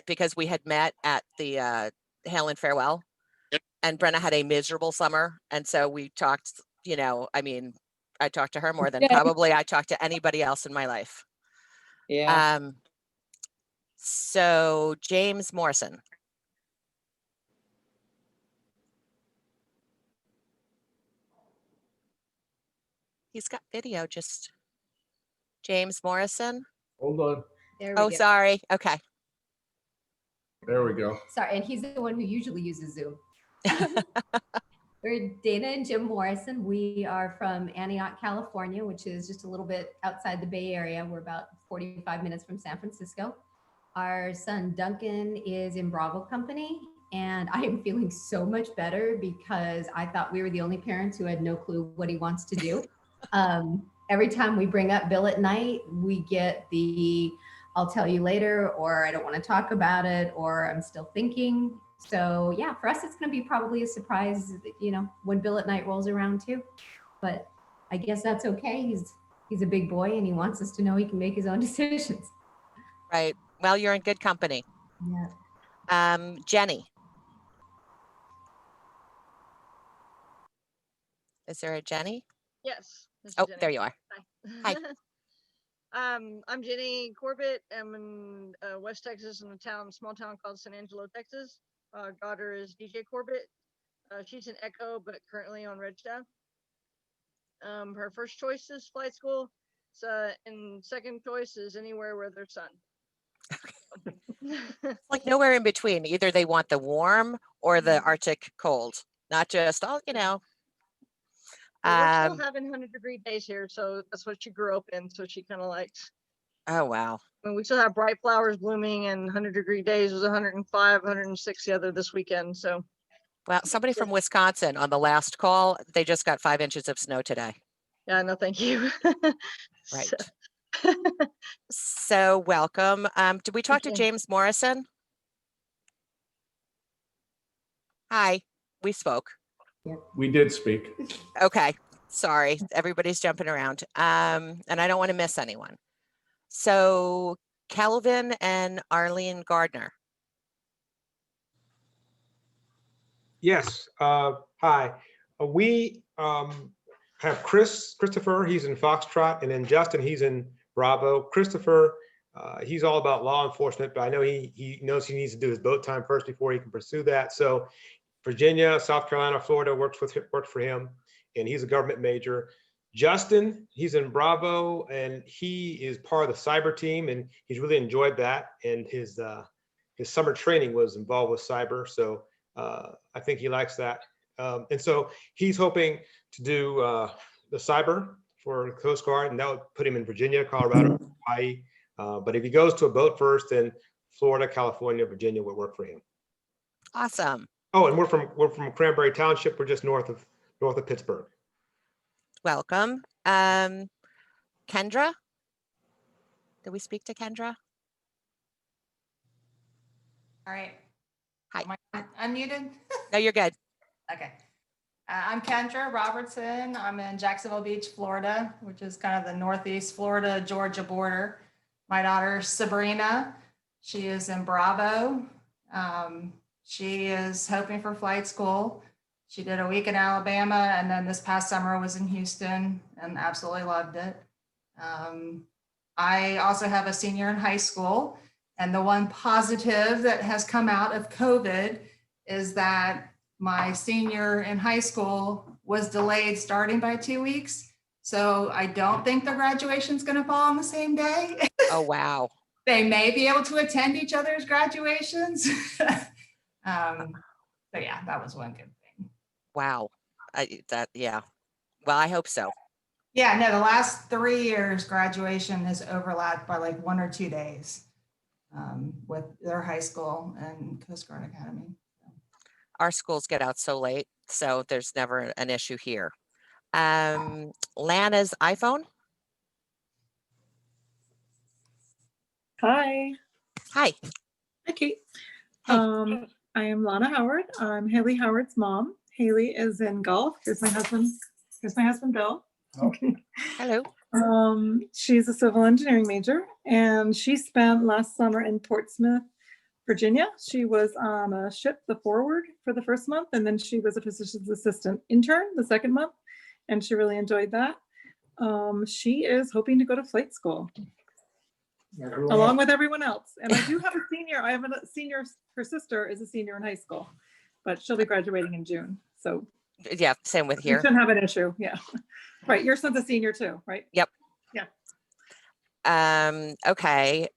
because we had met at the Hail and Farewell. And Brenna had a miserable summer. And so we talked, I talked to her more than probably I talked to anybody else in my life. Yeah. So James Morrison. He's got video, just James Morrison. Hold on. There we go. Sorry. Okay. There we go. Sorry, and he's the one who usually uses Zoom. We're Dana and Jim Morrison. We are from Antioch, California, which is just a little bit outside the Bay Area. We're about 45 minutes from San Francisco. Our son Duncan is in Bravo Company, and I am feeling so much better because I thought we were the only parents who had no clue what he wants to do. Every time we bring up Bill at night, we get the "I'll tell you later," or "I don't want to talk about it," or "I'm still thinking." So yeah, for us, it's going to be probably a surprise, when Bill at night rolls around too. But I guess that's okay. He's a big boy, and he wants us to know he can make his own decisions. Right. Well, you're in good company. Yeah. Jenny. Is there a Jenny? Yes. this is Oh, Jenny. there you are. Hi. Hi. I'm Jenny Corbett. I'm in West Texas in a small town called San Angelo, Texas. Our daughter is DJ Corbett. She's an Echo, but currently on Red Staff. Her first choice is flight school. And second choice is anywhere where there's sun. Like nowhere in between. Either they want the warm or the Arctic cold, not just, But we're still having 100-degree days here, so that's what she grew up in. So she kind of likes. Oh, wow. I mean, we still have bright flowers blooming, and 100-degree days was 105, 106 the other this weekend. So. Well, somebody from Wisconsin on the last call, they just got 5 inches of snow today. Yeah, no, thank you. Right. So welcome. Did we talk to James Morrison? Hi, we spoke. We did speak. Okay, sorry. Everybody's jumping around. And I don't want to miss anyone. So Kelvin and Arlene Gardner. Yes. Hi. We have Christopher. He's in Foxtrot, and then Justin. He's in Bravo. Christopher. He's all about law enforcement, but I know he knows he needs to do his boat time first before he can pursue that. So Virginia, South Carolina, Florida worked for him, and he's a government major. Justin, he's in Bravo, and he is part of the cyber team, and he's really enjoyed that. And his summer training was involved with cyber, so I think he likes that. And so he's hoping to do the cyber for the Coast Guard, and that would put him in Virginia, Colorado, Hawaii. But if he goes to a boat first, then Florida, California, Virginia would work for him. Awesome. Oh, and we're from Cranberry Township. We're just north of Pittsburgh. Welcome. Kendra? Did we speak to Kendra? All right. Hi. Am I unmuted? No, you're good. Okay. I'm Kendra Robertson. I'm in Jacksonville Beach, Florida, which is kind of the Northeast Florida, Georgia border. My daughter, Sabrina, she is in Bravo. She is hoping for flight school. She did a week in Alabama, and then this past summer was in Houston and absolutely loved it. I also have a senior in high school, and the one positive that has come out of COVID is that my senior in high school was delayed starting by 2 weeks. So I don't think the graduation is going to fall on the same day. Oh, wow. They may be able to attend each other's graduations. So yeah, that was one good thing. Wow. Yeah. Well, I hope so. Yeah, no, the last 3 years graduation has overlapped by like 1 or 2 days with their high school and Coast Guard Academy. Our schools get out so late, so there's never an issue here. Lana's iPhone. Hi. Hi. Hi, Kate. Hey. I am Lana Howard. I'm Haley Howard's mom. Haley is in golf. Here's my husband. Here's my husband, Bill. Hello. She's a civil engineering major, and she spent last summer in Portsmouth, Virginia. She was on a ship, the Forward, for the first month, and then she was a physician's assistant intern the second month, and she really enjoyed that. She is hoping to go to flight school along with everyone else. And I do have a senior. I have a senior. Her sister is a senior in high school, but she'll be graduating in June. So yeah, same with here. You shouldn't have an issue. Yeah. Right. Your son's a senior too, right? Yep. Yeah. Okay.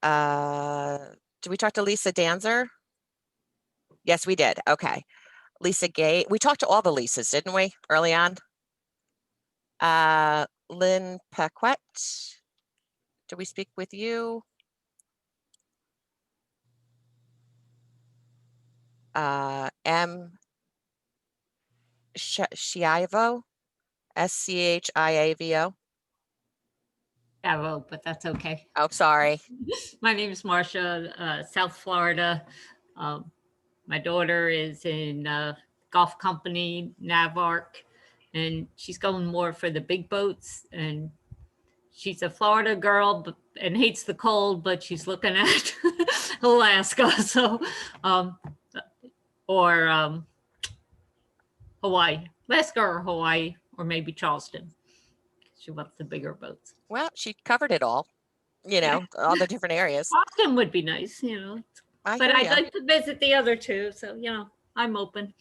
Did we talk to Lisa Danzer? Yes, we did. Okay. Lisa Gay. We talked to all the Lisas, didn't we, early on? Lynn Paquette. Did we speak with you? M. Schiavo, Schiavo. Bravo, but that's okay. Oh, sorry. My name is Marsha, South Florida. My daughter is in golf company, Navark, and she's going more for the big boats. And she's a Florida girl and hates the cold, but she's looking at Alaska. So, or Hawaii, Alaska or Hawaii, or maybe Charleston. She wants the bigger boats. Well, she covered it all, you know, all the different areas. Boston would be nice, you know. But I'd like to visit the other two. So, you know, I'm open.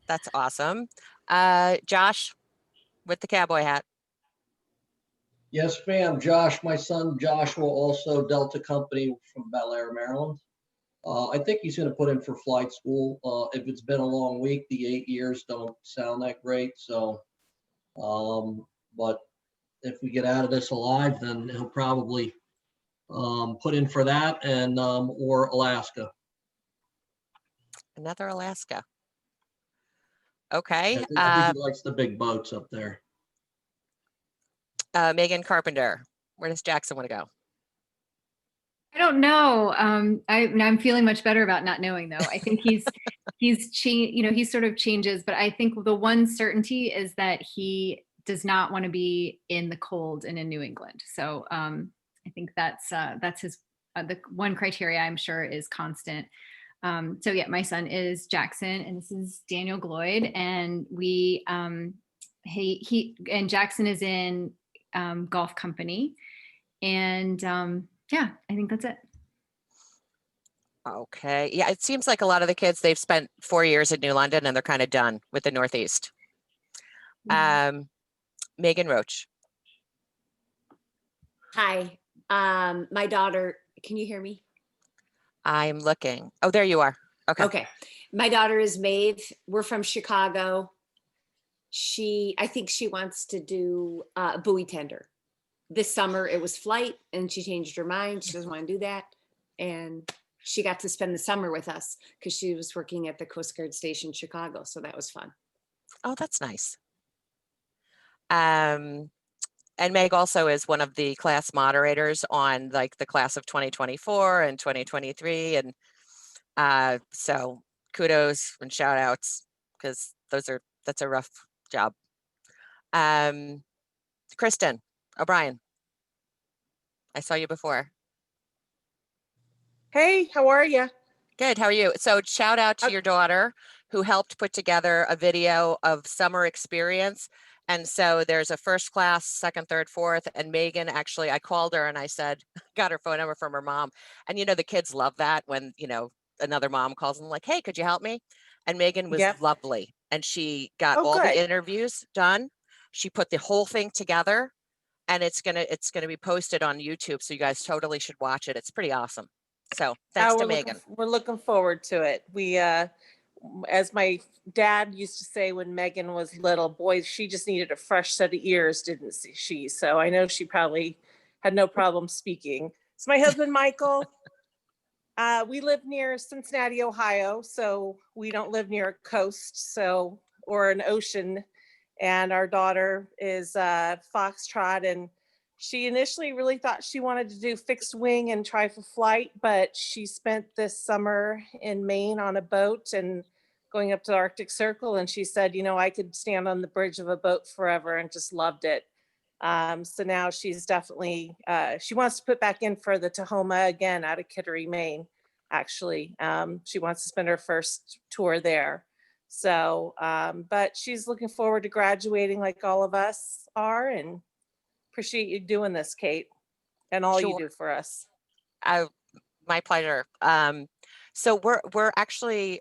That's awesome. Josh with the cowboy hat. Yes, ma'am. Josh, my son Joshua, also Delta Company from Bel Air, Maryland. I think he's going to put in for flight school. If it's been a long week, the 8 years don't sound that great. So, but if we get out of this alive, then he'll probably put in for that and or Alaska. Another Alaska. Okay. I think he likes the big boats up there. Megan Carpenter, where does Jackson want to go? I don't know. I'm feeling much better about not knowing though. I think he sort of changes, but I think the one certainty is that he does not want to be in the cold and in New England. So I think that's his the one criteria I'm sure is constant. So yeah, my son is Jackson and this is Daniel Gloyd, and we he and Jackson is in golf company, and yeah, I think that's it. Okay. Yeah, it seems like a lot of the kids, they've spent 4 years in New London and they're kind of done with the Northeast. Megan Roach. Hi, my daughter, can you hear me? I'm looking. Oh, there you are. Okay. Okay. My daughter is Maeve. We're from Chicago. I think she wants to do buoy tender. This summer it was flight and she changed her mind. She doesn't want to do that. And she got to spend the summer with us because she was working at the Coast Guard Station, Chicago. So that was fun. Oh, that's nice. And Meg also is one of the class moderators on like the class of 2024 and 2023. And so kudos and shout outs because that's a rough job. Kristen O'Brien, I saw you before. Hey, how are you? Good. How are you? So shout out to your daughter who helped put together a video of summer experience. And so there's a first class, second, third, fourth, and Megan, actually, I called her and I said, got her phone number from her mom. And, you know, the kids love that when, you know, another mom calls them like, hey, could you help me? And Megan was lovely. And she got all the interviews done. She put the whole thing together and it's going to be posted on YouTube. So you guys totally should watch it. It's pretty awesome. So thanks to Megan. We're looking forward to it. We, as my dad used to say when Megan was little, boy, she just needed a fresh set of ears, didn't she? So I know she probably had no problem speaking. It's my husband, Michael. We live near Cincinnati, Ohio, so we don't live near a coast, or an ocean. And our daughter is Foxtrot, and she initially really thought she wanted to do fixed wing and try for flight, but she spent this summer in Maine on a boat and going up to the Arctic Circle. And she said, you know, I could stand on the bridge of a boat forever and just loved it. So now she's definitely, she wants to put back in for the Tahoma again out of Kittery, Maine, actually. She wants to spend her first tour there. So, but she's looking forward to graduating like all of us are, and appreciate you doing this, Kate, and all you do for us. My pleasure. So we're actually,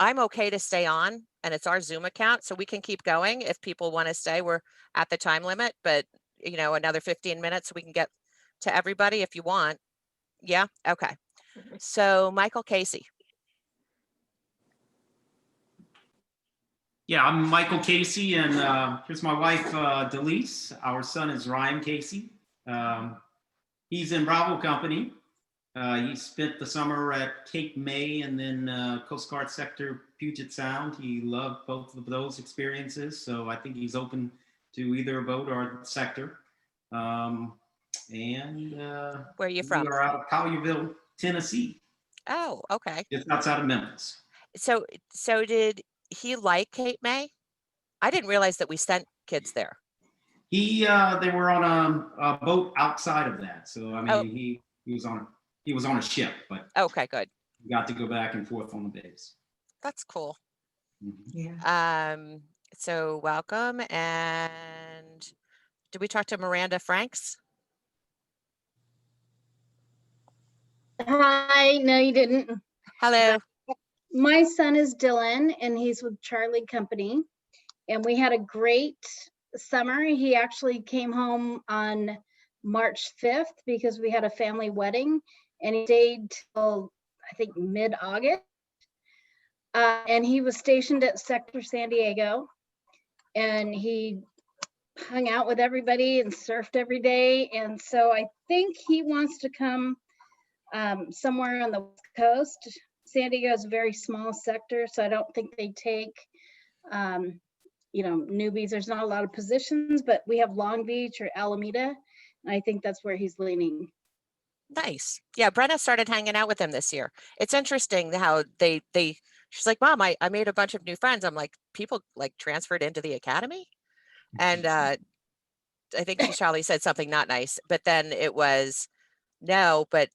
I'm okay to stay on, and it's our Zoom account, so we can keep going if people want to stay. We're at the time limit, but you know, another 15 minutes so we can get to everybody if you want. Yeah, okay. So Michael Casey. Yeah, I'm Michael Casey, and here's my wife, Delise. Our son is Ryan Casey. He's in Bravo Company. He spent the summer at Cape May and then Coast Guard Sector Puget Sound. He loved both of those experiences, so I think he's open to either a boat or sector. And where are you from? We are out of Collierville, Tennessee. Oh, okay. Just outside of Memphis. So did he like Cape May? I didn't realize that we sent kids there. They were on a boat outside of that. So I mean, he was on a ship, but okay, good. We got to go back and forth on the days. That's cool. Mm-hmm. Yeah. So welcome. And did we talk to Miranda Franks? Hi, no, you didn't. Hello. My son is Dylan and he's with Charlie Company. And we had a great summer. He actually came home on March 5th because we had a family wedding and he stayed till I think mid-August. And he was stationed at Sector San Diego and he hung out with everybody and surfed every day. And so I think he wants to come somewhere on the West Coast. San Diego is a very small sector, so I don't think they take newbies. There's not a lot of positions, but we have Long Beach or Alameda, and I think that's where he's leaning. Nice. Yeah, Brenna started hanging out with him this year. It's interesting how she's like, Mom, I made a bunch of new friends. I'm like, people like transferred into the academy? And I think Charlie said something not nice, but then it was, no, but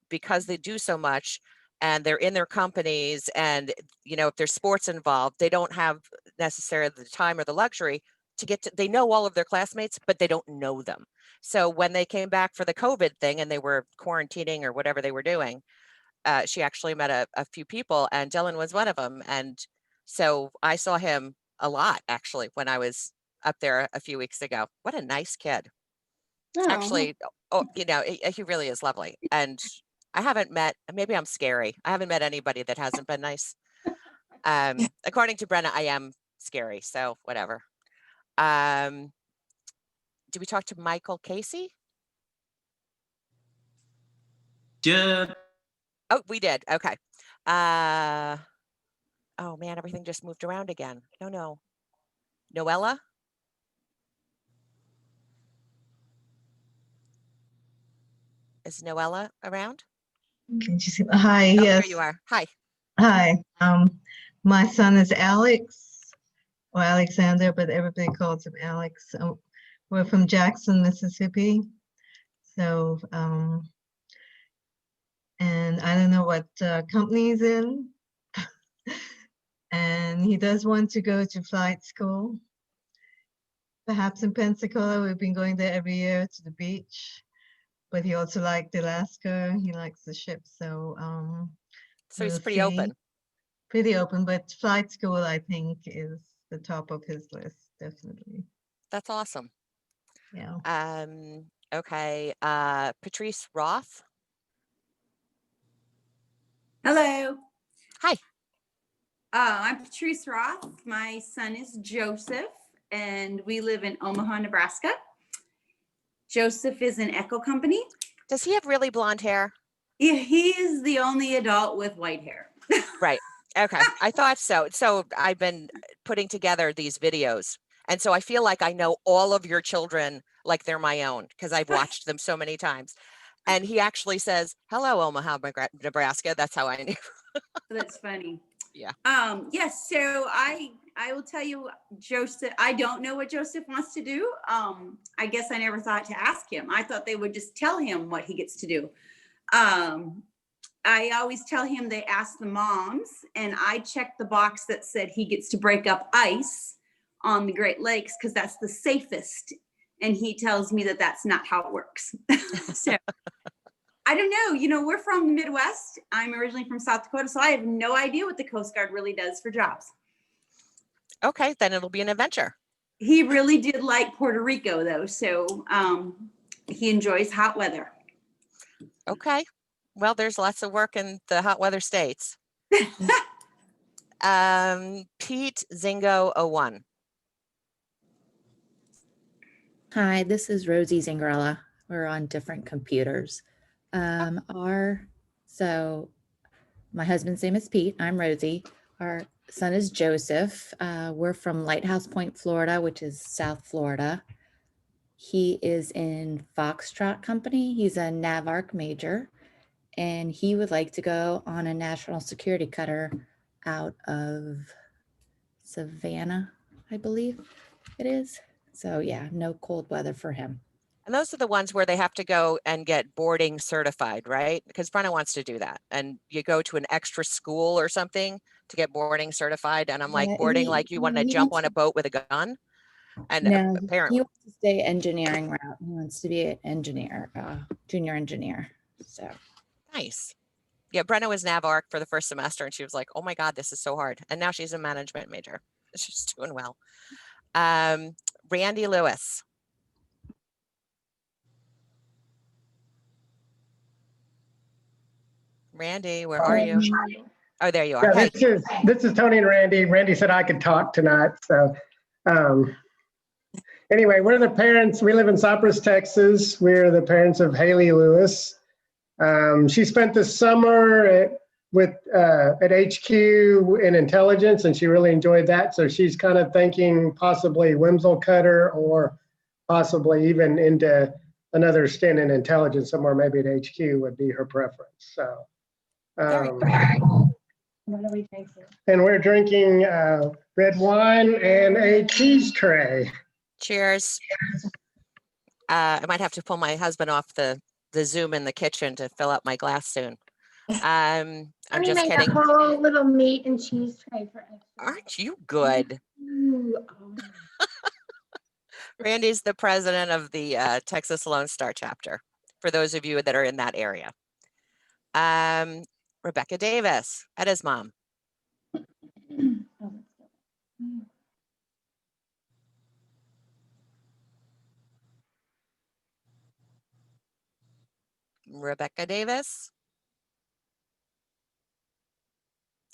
because they do so much and they're in their companies and, if there's sports involved, they don't have necessarily the time or the luxury to they know all of their classmates, but they don't know them. So when they came back for the COVID thing and they were quarantining or whatever they were doing, she actually met a few people and Dylan was one of them. And so I saw him a lot actually when I was up there a few weeks ago. What a nice kid. Oh. Actually, he really is lovely. And I haven't met, maybe I'm scary. I haven't met anybody that hasn't been nice. According to Brenna, I am scary. So whatever. Did we talk to Michael Casey? Yeah. Oh, we did. Okay. Oh man, everything just moved around again. No. Noella? Is Noella around? Can you see? Hi, Oh, yes. there you are. Hi. Hi. My son is Alex or Alexander, but everybody calls him Alex. We're from Jackson, Mississippi. So, and I don't know what company he's in. And he does want to go to flight school. Perhaps in Pensacola. We've been going there every year to the beach. But he also liked Alaska. He likes the ship. So so he's we'll pretty see. open. Pretty open, but flight school, I think, is the top of his list, definitely. That's awesome. Yeah. Okay. Patrice Roth. Hello. Hi. I'm Patrice Roth. My son is Joseph, and we live in Omaha, Nebraska. Joseph is an Echo company. Does he have really blonde hair? Yeah, he is the only adult with white hair. Right. Okay. I thought so. So I've been putting together these videos. And so I feel like I know all of your children like they're my own because I've watched them so many times. And he actually says, hello, Omaha, Nebraska. That's how I knew. That's funny. Yeah. Yes. So I will tell you, Joseph, I don't know what Joseph wants to do. I guess I never thought to ask him. I thought they would just tell him what he gets to do. I always tell him they ask the moms, and I checked the box that said he gets to break up ice on the Great Lakes because that's the safest. And he tells me that that's not how it works. So I don't know. We're from the Midwest. I'm originally from South Dakota, so I have no idea what the Coast Guard really does for jobs. Okay, then it'll be an adventure. He really did like Puerto Rico, though, so he enjoys hot weather. Okay. Well, there's lots of work in the hot weather states. Pete Zingo 01. Hi, this is Rosie Zingarella. We're on different computers. So my husband's name is Pete. I'm Rosie. Our son is Joseph. We're from Lighthouse Point, Florida, which is South Florida. He is in Foxtrot Company. He's a NAVARC major, and he would like to go on a national security cutter out of Savannah, I believe it is. So yeah, no cold weather for him. And those are the ones where they have to go and get boarding certified, right? Because Brenna wants to do that. And you go to an extra school or something to get boarding certified. And I'm like, Yeah, boarding like you want to he jump wants on a boat with a gun? And No, apparently, he wants to stay engineering route. He wants to be an engineer, junior engineer. So nice. Yeah, Brenna was NAVARC for the first semester and she was like, oh my God, this is so hard. And now she's a management major. She's doing well. Randy Lewis. Randy, where are you? Oh, there you are. Yeah, Hi. this is Tony and Randy. Randy said I could talk tonight. So anyway, we're the parents. We live in Cypress, Texas. We're the parents of Haley Lewis. She spent the summer at HQ in intelligence, and she really enjoyed that. So she's kind of thinking possibly Wimsel Cutter or possibly even into another stint in intelligence somewhere, maybe at HQ would be her preference. So, What are we drinking? and we're drinking red wine and a cheese tray. Cheers. I might have to pull my husband off the Zoom in the kitchen to fill up my glass soon. I'm just made kidding. a whole little meat and cheese tray for extra. Aren't you good? Ooh, oh. Randy's the president of the Texas Lone Star chapter, for those of you that are in that area. Rebecca Davis, Eda's mom. Rebecca Davis.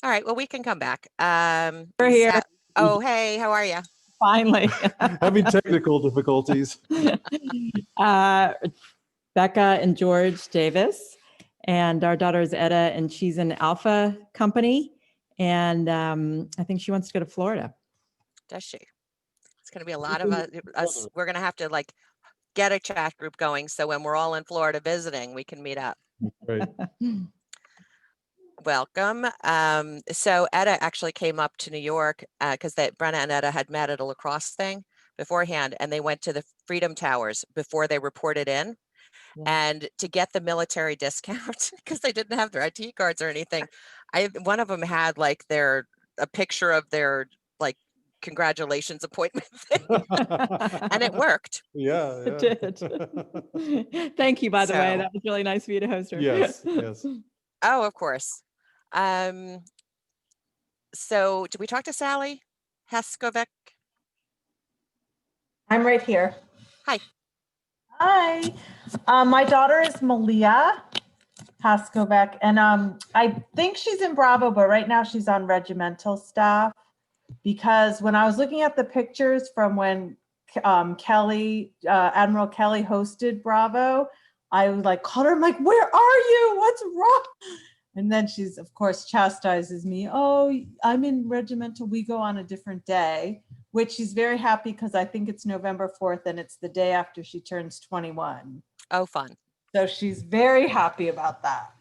All right, well, we can come back. We're here. Oh, hey, how are you? Finally. Having technical difficulties. Becca and George Davis, and our daughter is Etta, and she's in Alpha Company, and I think she wants to go to Florida. Does she? It's going to be a lot of us. We're going to have to like get a chat group going, so when we're all in Florida visiting, we can meet up. Right. Welcome. So Etta actually came up to New York because Brenna and Etta had met at a lacrosse thing beforehand, and they went to the Freedom Towers before they reported in. Yeah. And to get the military discount, because they didn't have their IT cards or anything, one of them had like a picture of their like congratulations appointment thing, and it worked. Yeah, it did. Thank you, by the way. That was really nice of you to host her. Yes, yes. Oh, of course. So did we talk to Sally Heskovec? I'm right here. Hi. Hi. My daughter is Malia Heskovec, and I think she's in Bravo, but right now she's on regimental staff, because when I was looking at the pictures from when Admiral Kelly hosted Bravo, I was like, called her, I'm like, where are you? What's wrong? And then she's, of course, chastises me. Oh, I'm in regimental. We go on a different day, which she's very happy because I think it's November 4th and it's the day after she turns 21. Oh, fun. So she's very happy about that.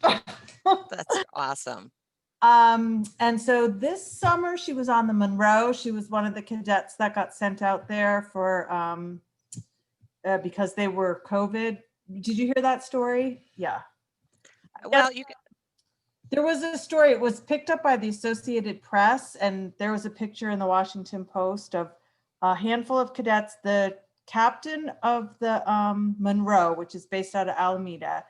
That's awesome. And so this summer she was on the Monroe. She was one of the cadets that got sent out there for because they were COVID. Did you hear that story? Yeah. Well, there was a story, it was picked up by the Associated Press, and there was a picture in the Washington Post of a handful of cadets. The captain of the Monroe, which is based out of Alameda,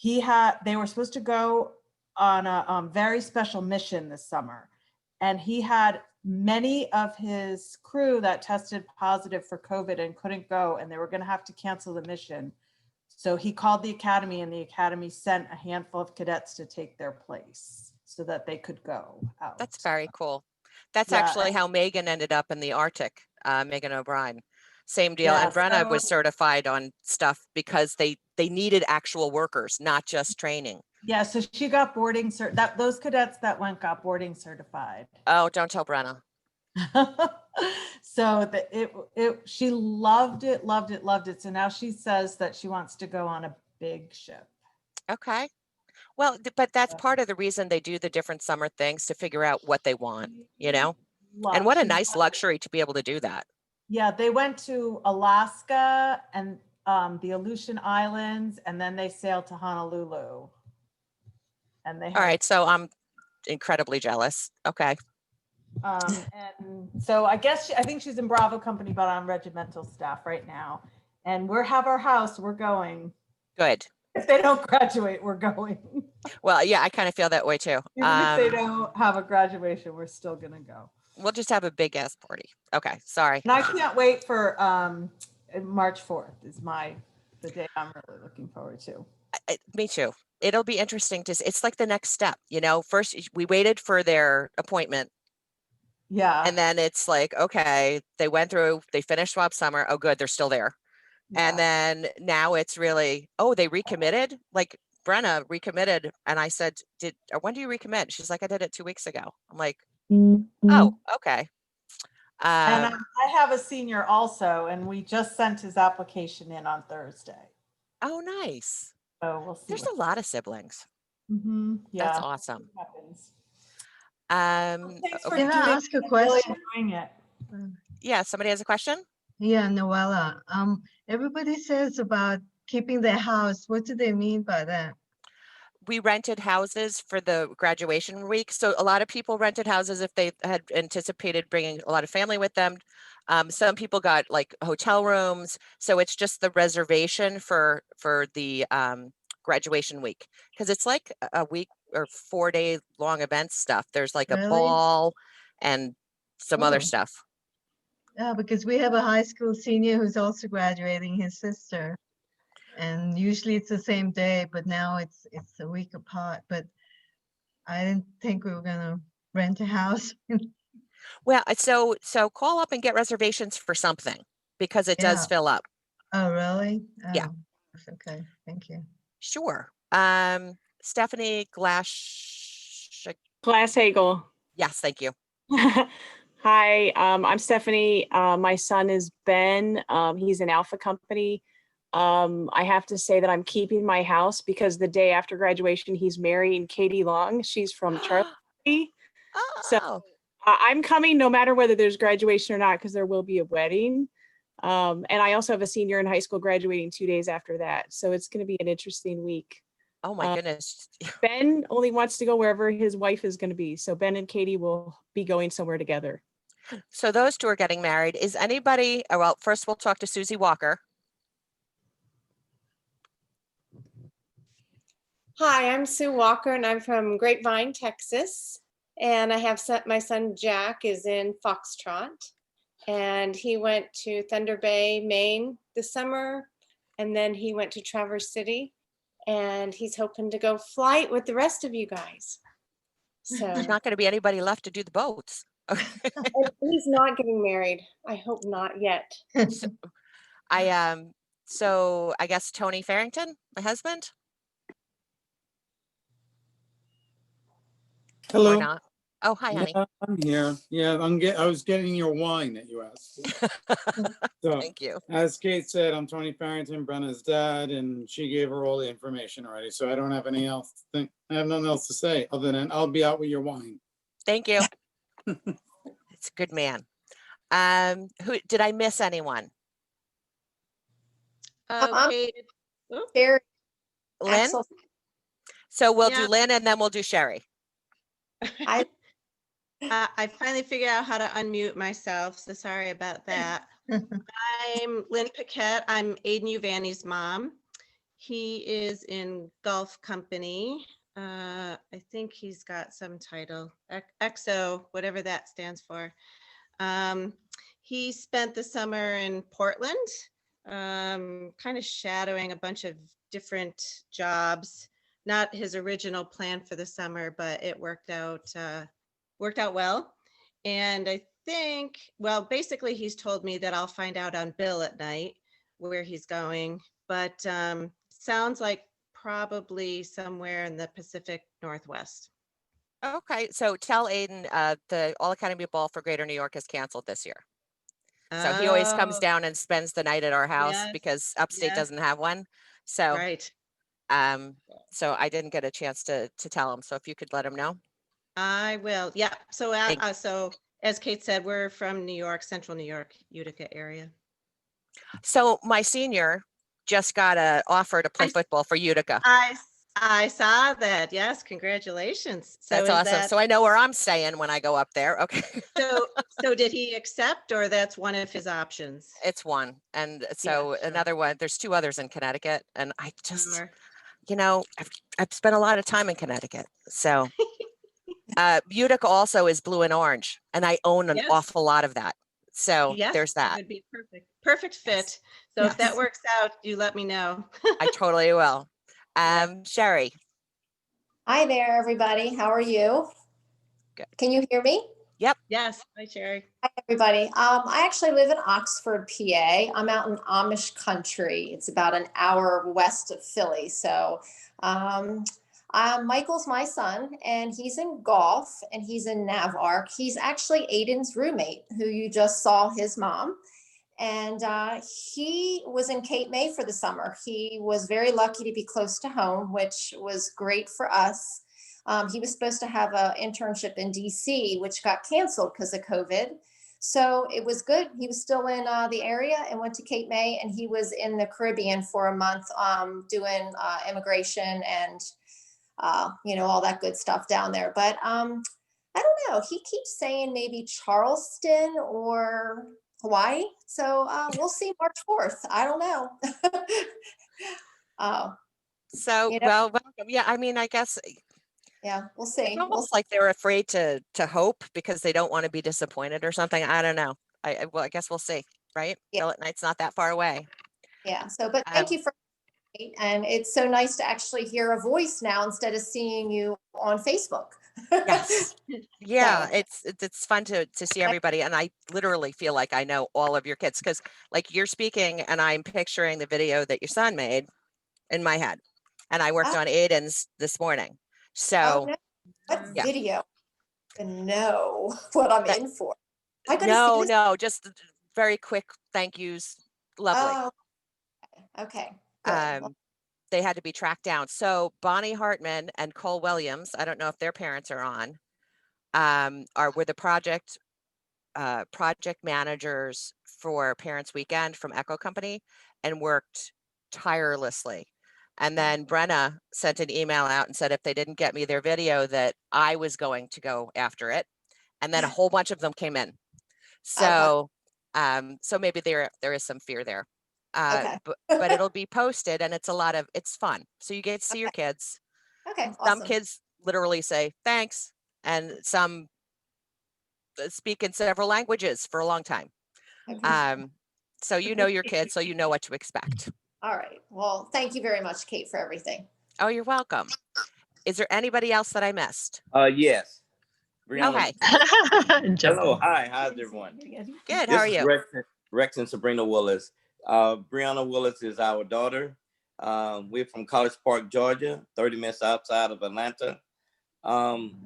they were supposed to go on a very special mission this summer. And he had many of his crew that tested positive for COVID and couldn't go, and they were gonna have to cancel the mission. So he called the academy, and the academy sent a handful of cadets to take their place so that they could go out. That's very cool. That's actually how Megan ended up in the Arctic, Megan O'Brien. Same deal. Yeah, And Brenna was so- certified on stuff because they needed actual workers, not just training. Yeah, so she got boarding those cadets that went got boarding certified. Oh, don't tell Brenna. So she loved it. So now she says that she wants to go on a big ship. Okay. Well, but that's part of the reason they do the different summer things, to figure out what they want, you know? And what a nice luxury to be able to do that. Yeah, they went to Alaska and the Aleutian Islands, and then they sailed to Honolulu. And they All right, so I'm incredibly jealous. Okay. And so I think she's in Bravo Company, but on regimental staff right now. And have our house, we're going. Good. If they don't graduate, we're going. Well, yeah, I kind of feel that way too. Even if they don't have a graduation, we're still gonna go. We'll just have a big ass party. Okay, sorry. And I can't wait for March 4th is the day I'm really looking forward to. Me too. It'll be interesting it's like the next step, you know. First we waited for their appointment. Yeah. And then it's like, okay, they went through, they finished swap summer. Oh, good, they're still there. Yeah. And then now it's really, they recommitted. Like Brenna recommitted. And I said, when do you recommit? She's like, I did it 2 weeks ago. I'm like, oh, okay. And I have a senior also, and we just sent his application in on Thursday. Oh, nice. So we'll see. There's a lot of siblings. Mm-hmm. Yeah. That's awesome. Can I ask a question? Yeah, somebody has a question? Yeah, Noella. Everybody says about keeping their house. What do they mean by that? We rented houses for the graduation week. So a lot of people rented houses if they had anticipated bringing a lot of family with them. Some people got like hotel rooms. So it's just the reservation for the graduation week, because it's like a week or 4-day long event stuff. There's like a ball and some other stuff. Yeah, because we have a high school senior who's also graduating, his sister. And usually it's the same day, but now it's a week apart. But I didn't think we were gonna rent a house. Well, so call up and get reservations for something, because it does fill up. Oh, really? Oh, yeah. Okay, thank you. Sure. Stephanie Glasshagel. Yes, thank you. Hi, I'm Stephanie. My son is Ben. He's in Alpha Company. I have to say that I'm keeping my house because the day after graduation, he's marrying Katie Long. She's from Charlie. So I'm coming no matter whether there's graduation or not, because there will be a wedding. And I also have a senior in high school graduating 2 days after that. So it's going to be an interesting week. Oh my goodness. Ben only wants to go wherever his wife is going to be. So Ben and Katie will be going somewhere together. So those two are getting married. Is anybody, well, first we'll talk to Susie Walker. Hi, I'm Sue Walker and I'm from Grapevine, Texas. And I have my son Jack is in Foxtrot, and he went to Thunder Bay, Maine this summer. And then he went to Traverse City, and he's hoping to go flight with the rest of you guys. So There's not going to be anybody left to do the boats. He's not getting married. I hope not yet. So I guess Tony Farrington, my husband. Hello. Or not. Oh, hi, honey. Yeah, I'm here. Yeah, I was getting your wine that you asked. So, thank you. As Kate said, I'm Tony Farrington, Brenna's dad, and she gave her all the information already. So I don't have I have nothing else to say other than I'll be out with your wine. Thank you. It's a good man. Who did I miss anyone? Okay. Lynn? So we'll do Lynn and then we'll do Sherry. I finally figured out how to unmute myself, so sorry about that. I'm Lynn Paquette. I'm Aiden Uvani's mom. He is in Gulf Company. I think he's got some title, EXO, whatever that stands for. He spent the summer in Portland, kind of shadowing a bunch of different jobs. Not his original plan for the summer, but it worked out well. And I think, well, basically he's told me that I'll find out on Bill at night where he's going, but sounds like probably somewhere in the Pacific Northwest. Okay, so tell Aiden the All Academy Ball for Greater New York is canceled this year. So he always comes Oh, down and spends the night at our house yes, because upstate yes, doesn't have one. So right. so I didn't get a chance to tell him. So if you could let him know. I will. Yeah. So, Thank- so as Kate said, we're from New York, Central New York, Utica area. So my senior just got an offer to play football for Utica. I saw that. Yes, congratulations. So That's is awesome. that, So I know where I'm staying when I go up there. Okay. so did he accept, or that's one of his options? It's one. And so sure. another one, there's two others in Connecticut. And I just, Sure. you know, I've spent a lot of time in Connecticut. So Utica also is blue and orange, and I own an Yes. awful lot of that. So Yes, there's that. would be perfect. Perfect fit. So if that works out, you let me know. I totally will. Sherry. Hi there, everybody. How are you? Good. Can you hear me? Yep. Yes. Hi, Sherry. Hi, everybody. I actually live in Oxford, PA. I'm out in Amish country. It's about an hour west of Philly. So Michael's my son, and he's in golf, and he's in Navark. He's actually Aiden's roommate, who you just saw his mom. And he was in Cape May for the summer. He was very lucky to be close to home, which was great for us. He was supposed to have an internship in DC, which got canceled because of COVID. So it was good. He was still in the area and went to Cape May, and he was in the Caribbean for a month doing immigration and, all that good stuff down there. But I don't know. He keeps saying maybe Charleston or Hawaii. So we'll see March 4th. I don't know. So, well, welcome. Yeah, I mean, I guess yeah, we'll see. it's almost like they're afraid to hope because they don't want to be disappointed or something. I don't know. I guess we'll see, right? Yeah. Bill at night's not that far away. Yeah. So, but thank you for, and it's so nice to actually hear a voice now instead of seeing you on Facebook. Yes. Yeah, So- it's fun to see everybody, and I literally feel like I know all of your kids because like you're speaking and I'm picturing the video that your son made in my head, and I worked on Aiden's this morning. So no. What yeah. video? To know what I'm in for. Am I gonna see No, this? no, just very quick thank yous. Lovely. Oh, okay. Good. They had to be tracked down. So Bonnie Hartman and Cole Williams, I don't know if their parents are on, were the project managers for Parents Weekend from Echo Company and worked tirelessly. And then Brenna sent an email out and said if they didn't get me their video that I was going to go after it. And then a whole bunch of them came in. So so maybe there is some fear there. But it'll be posted and it's fun. So you get to see your kids. Okay. Some Awesome. kids literally say thanks, and some speak in several languages for a long time. So you know your kids, so you know what to expect. All right. Well, thank you very much, Kate, for everything. Oh, you're welcome. Is there anybody else that I missed? Yes. Oh, Brianna. hey. Hello. Hi. How's everyone? Good. How are This is you? Rex and Sabrina Willis. Brianna Willis is our daughter. We're from College Park, Georgia, 30 minutes outside of Atlanta.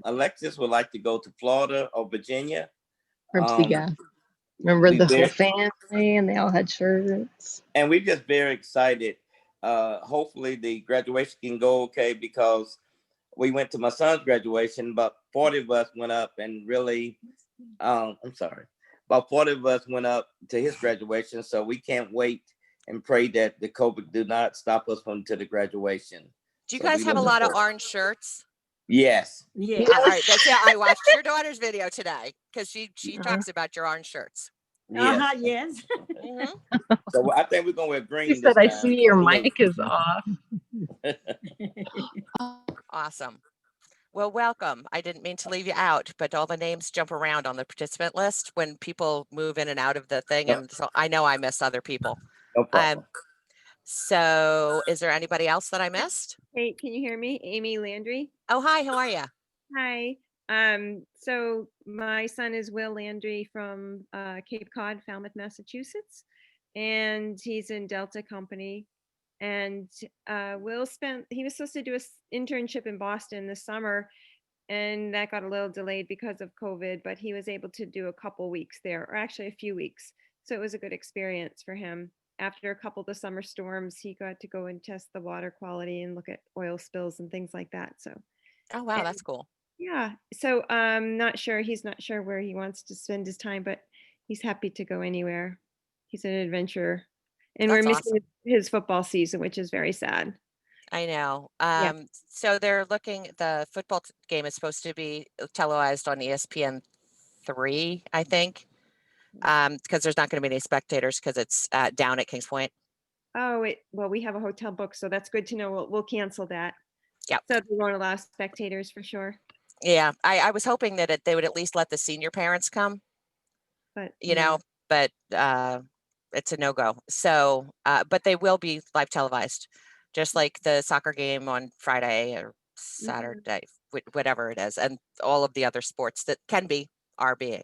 Alexis would like to go to Florida or Virginia. Remember the whole family and they all had shirts. And we're just very excited. Hopefully the graduation can go okay because we went to my son's graduation. About 40 of us went up and really, about 40 of us went up to his graduation. So we can't wait and pray that the COVID do not stop us from to the graduation. Do you guys have a lot of orange shirts? Yes. Yeah. All right. I watched your daughter's video today because she talks about your orange shirts. Yes. Yes. So I think we're gonna wear green. She said, this I time. see your mic is off. Awesome. Well, welcome. I didn't mean to leave you out, but all the names jump around on the participant list when people move in and out of the thing. And so I know I miss other people. No problem. So is there anybody else that I missed? Hey, can you hear me? Amy Landry. Oh, hi. How are you? Hi. So my son is Will Landry from Cape Cod, Falmouth, Massachusetts, and he's in Delta Company. And he was supposed to do an internship in Boston this summer, and that got a little delayed because of COVID, but he was able to do a couple weeks there, or actually a few weeks. So it was a good experience for him. After a couple of the summer storms, he got to go and test the water quality and look at oil spills and things like that. So, Oh, wow, that's cool. yeah. So he's not sure where he wants to spend his time, but he's happy to go anywhere. He's an adventurer. And we're That's missing his football season, which is very sad. I know. Yeah. So the football game is supposed to be televised on ESPN 3, I think, because there's not going to be any spectators because it's down at Kings Point. Oh, well, we have a hotel book, so that's good to know. We'll cancel that. Yep. So they won't allow spectators for sure. Yeah, I was hoping that they would at least let the senior parents come, But but it's a no-go. So, but they will be live televised, just like the soccer game on Friday or Saturday, whatever it is, and all of the other sports that are being.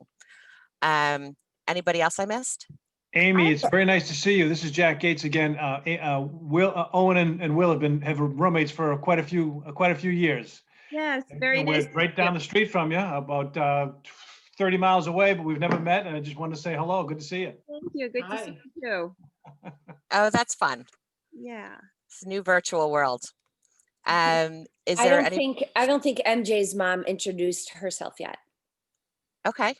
Anybody else I missed? Amy, it's very nice to see you. This is Jack Gates again. Owen and Will have roommates for quite a few years. Yes, very And nice. we're right down the street from you, about 30 miles away, but we've never met. And I just wanted to say hello. Good to see you. Thank you. Good to see you too. Oh, that's fun. Yeah. It's a new virtual world. Is I there don't think MJ's mom introduced herself yet. Okay.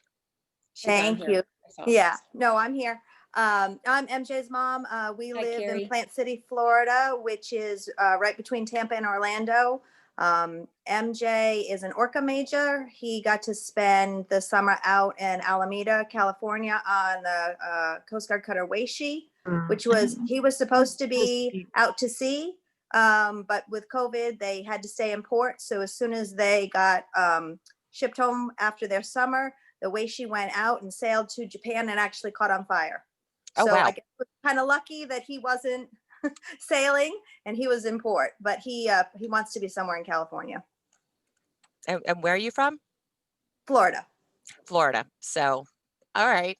She's on Thank here you. herself. Yeah, no, I'm here. I'm MJ's mom. We Hi, live Carrie. in Plant City, Florida, which is right between Tampa and Orlando. MJ is an Orca major. He got to spend the summer out in Alameda, California on the Coast Guard cutter Weishi, which he was supposed to be out to sea. But with COVID, they had to stay in port. So as soon as they got shipped home after their summer, the Weishi went out and sailed to Japan and actually caught on fire. Oh, So wow. I guess we're kind of lucky that he wasn't sailing and he was in port, but he wants to be somewhere in California. And where are you from? Florida. Florida. So, all right.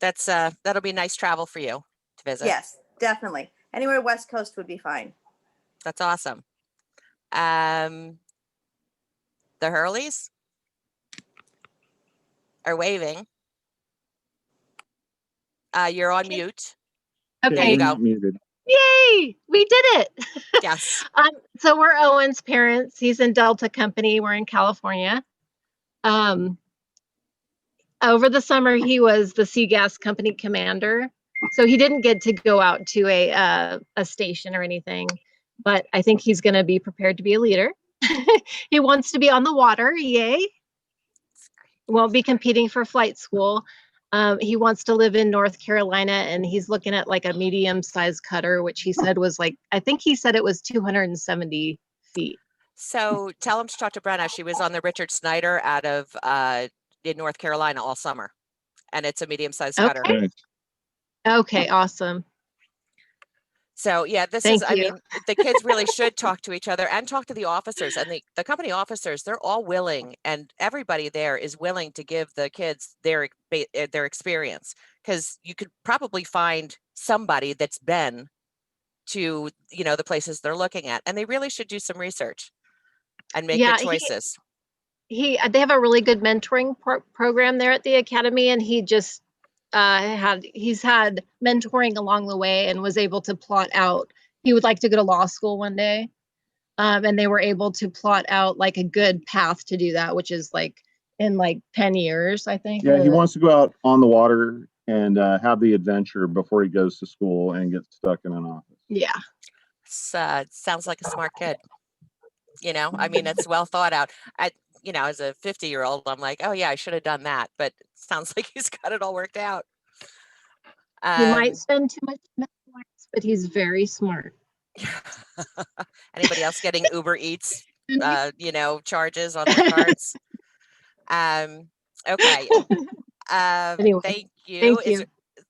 That's that'll be nice travel for you to visit. Yes, definitely. Anywhere West Coast would be fine. That's awesome. The Hurleys are waving. You're on mute. There Okay. you go. Yay! We did it. Yes. So we're Owen's parents. He's in Delta Company. We're in California. Over the summer, he was the Sea Gas Company commander. So he didn't get to go out to a station or anything, but I think he's going to be prepared to be a leader. He wants to be on the water. Yay. Won't be competing for flight school. He wants to live in North Carolina, and he's looking at like a medium-sized cutter, which he said was I think he said it was 270 feet. So tell him to talk to Brenna. She was on the Richard Snyder out of in North Carolina all summer, and it's a medium-sized cutter. Okay, awesome. So yeah, Thank I you. mean, the kids really should talk to each other and talk to the officers, and the company officers, they're all willing, and everybody there is willing to give the kids their experience, because you could probably find somebody that's been to, the places they're looking at, and they really should do some research and make Yeah, good choices. they have a really good mentoring program there at the academy, and he just he's had mentoring along the way and was able to plot out. He would like to go to law school one day, and they were able to plot out like a good path to do that, which is in 10 years, I think. Yeah, he wants to go out on the water and have the adventure before he goes to school and gets stuck in an office. Yeah. Sounds like a smart kid. I mean, it's well thought out. As a 50-year-old, I'm like, oh yeah, I should have done that. But it sounds like he's got it all worked out. He might spend too much time, but he's very smart. Anybody else getting Uber Eats, charges on their cards? Okay. Anyway, thank you. thank you.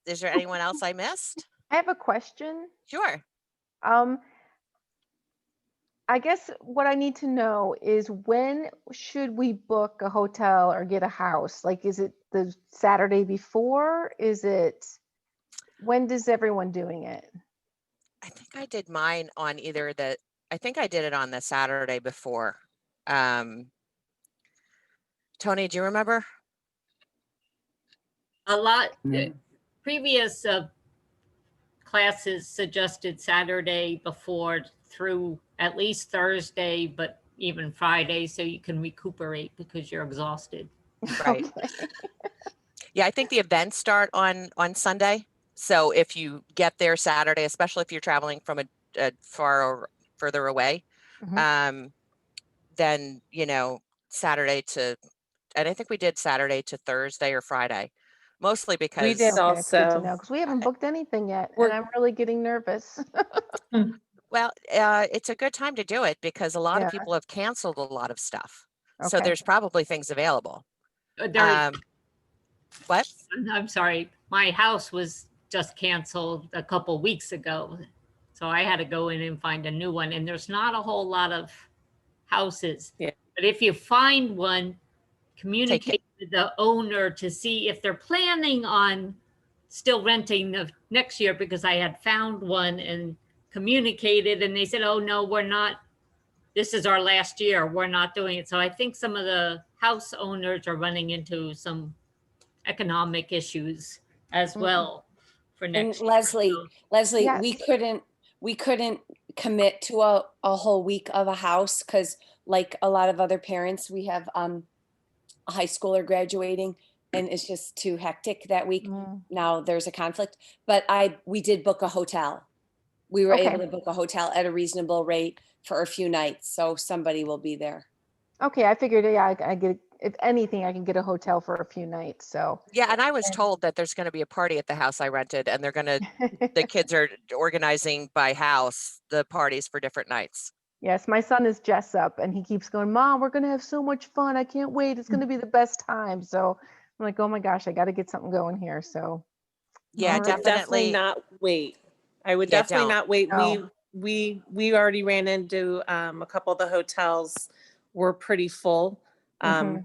Is there anyone else I missed? I have a question. Sure. I guess what I need to know is when should we book a hotel or get a house? Like, is it the Saturday before? When does everyone doing it? I think I did mine on I think I did it on the Saturday before. Tony, do you remember? A lot, Mhm. previous classes suggested Saturday before through at least Thursday, but even Friday, so you can recuperate because you're exhausted. Right. Yeah, I think the events start on Sunday. So if you get there Saturday, especially if you're traveling from a far or further away, then, Saturday to, and I think we did Saturday to Thursday or Friday, mostly because Okay, it's good to know because we haven't booked anything yet, and I'm really getting nervous. Well, it's a good time to do it because a lot of Yeah. people have canceled a lot of stuff. So Okay. there's probably things available. What? I'm sorry, my house was just canceled a couple weeks ago. So I had to go in and find a new one, and there's not a whole lot of houses. Yeah. But if you find one, communicate with the owner to see if they're planning on still renting the next year, because I had found one and communicated and they said, oh no, we're not, this is our last year, we're not doing it. So I think some of the house owners are running into some economic issues as well for next And year. Leslie, Yes. we couldn't commit to a whole week of a house because like a lot of other parents, we have a high schooler graduating and it's just too hectic that week. Now there's a conflict, but we did book a hotel. We were Okay. able to book a hotel at a reasonable rate for a few nights. So somebody will be there. Okay, I figured, yeah, I get, if anything, I can get a hotel for a few nights, so. Yeah, and I was told that there's going to be a party at the house I rented, and the kids are organizing by house the parties for different nights. Yes, my son is Jessup, and he keeps going, Mom, we're gonna have so much fun. I can't wait. It's gonna be the best time. So I'm like, oh my gosh, I got to get something going here. So. Yeah, all right. Definitely not wait. I would Yeah, definitely don't. not wait. No. We already ran into a couple of the hotels were pretty full. Mhm.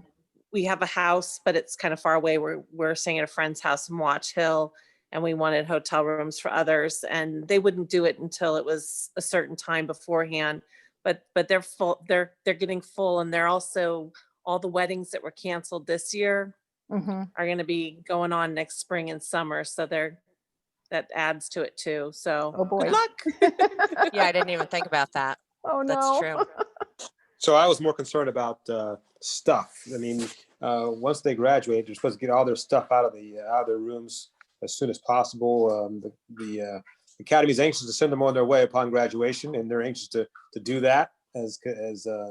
We have a house, but it's kind of far away. We're staying at a friend's house in Watch Hill, and we wanted hotel rooms for others, and they wouldn't do it until it was a certain time beforehand. But they're full. They're getting full, and they're also all the weddings that were canceled this year Mhm. are going to be going on next spring and summer. So that adds to it too. So Oh boy. good luck. Yeah, I didn't even think about that. Oh no. That's true. So I was more concerned about stuff. I mean, once they graduate, they're supposed to get all their stuff out of their rooms as soon as possible. The academy is anxious to send them on their way upon graduation, and they're anxious to do that as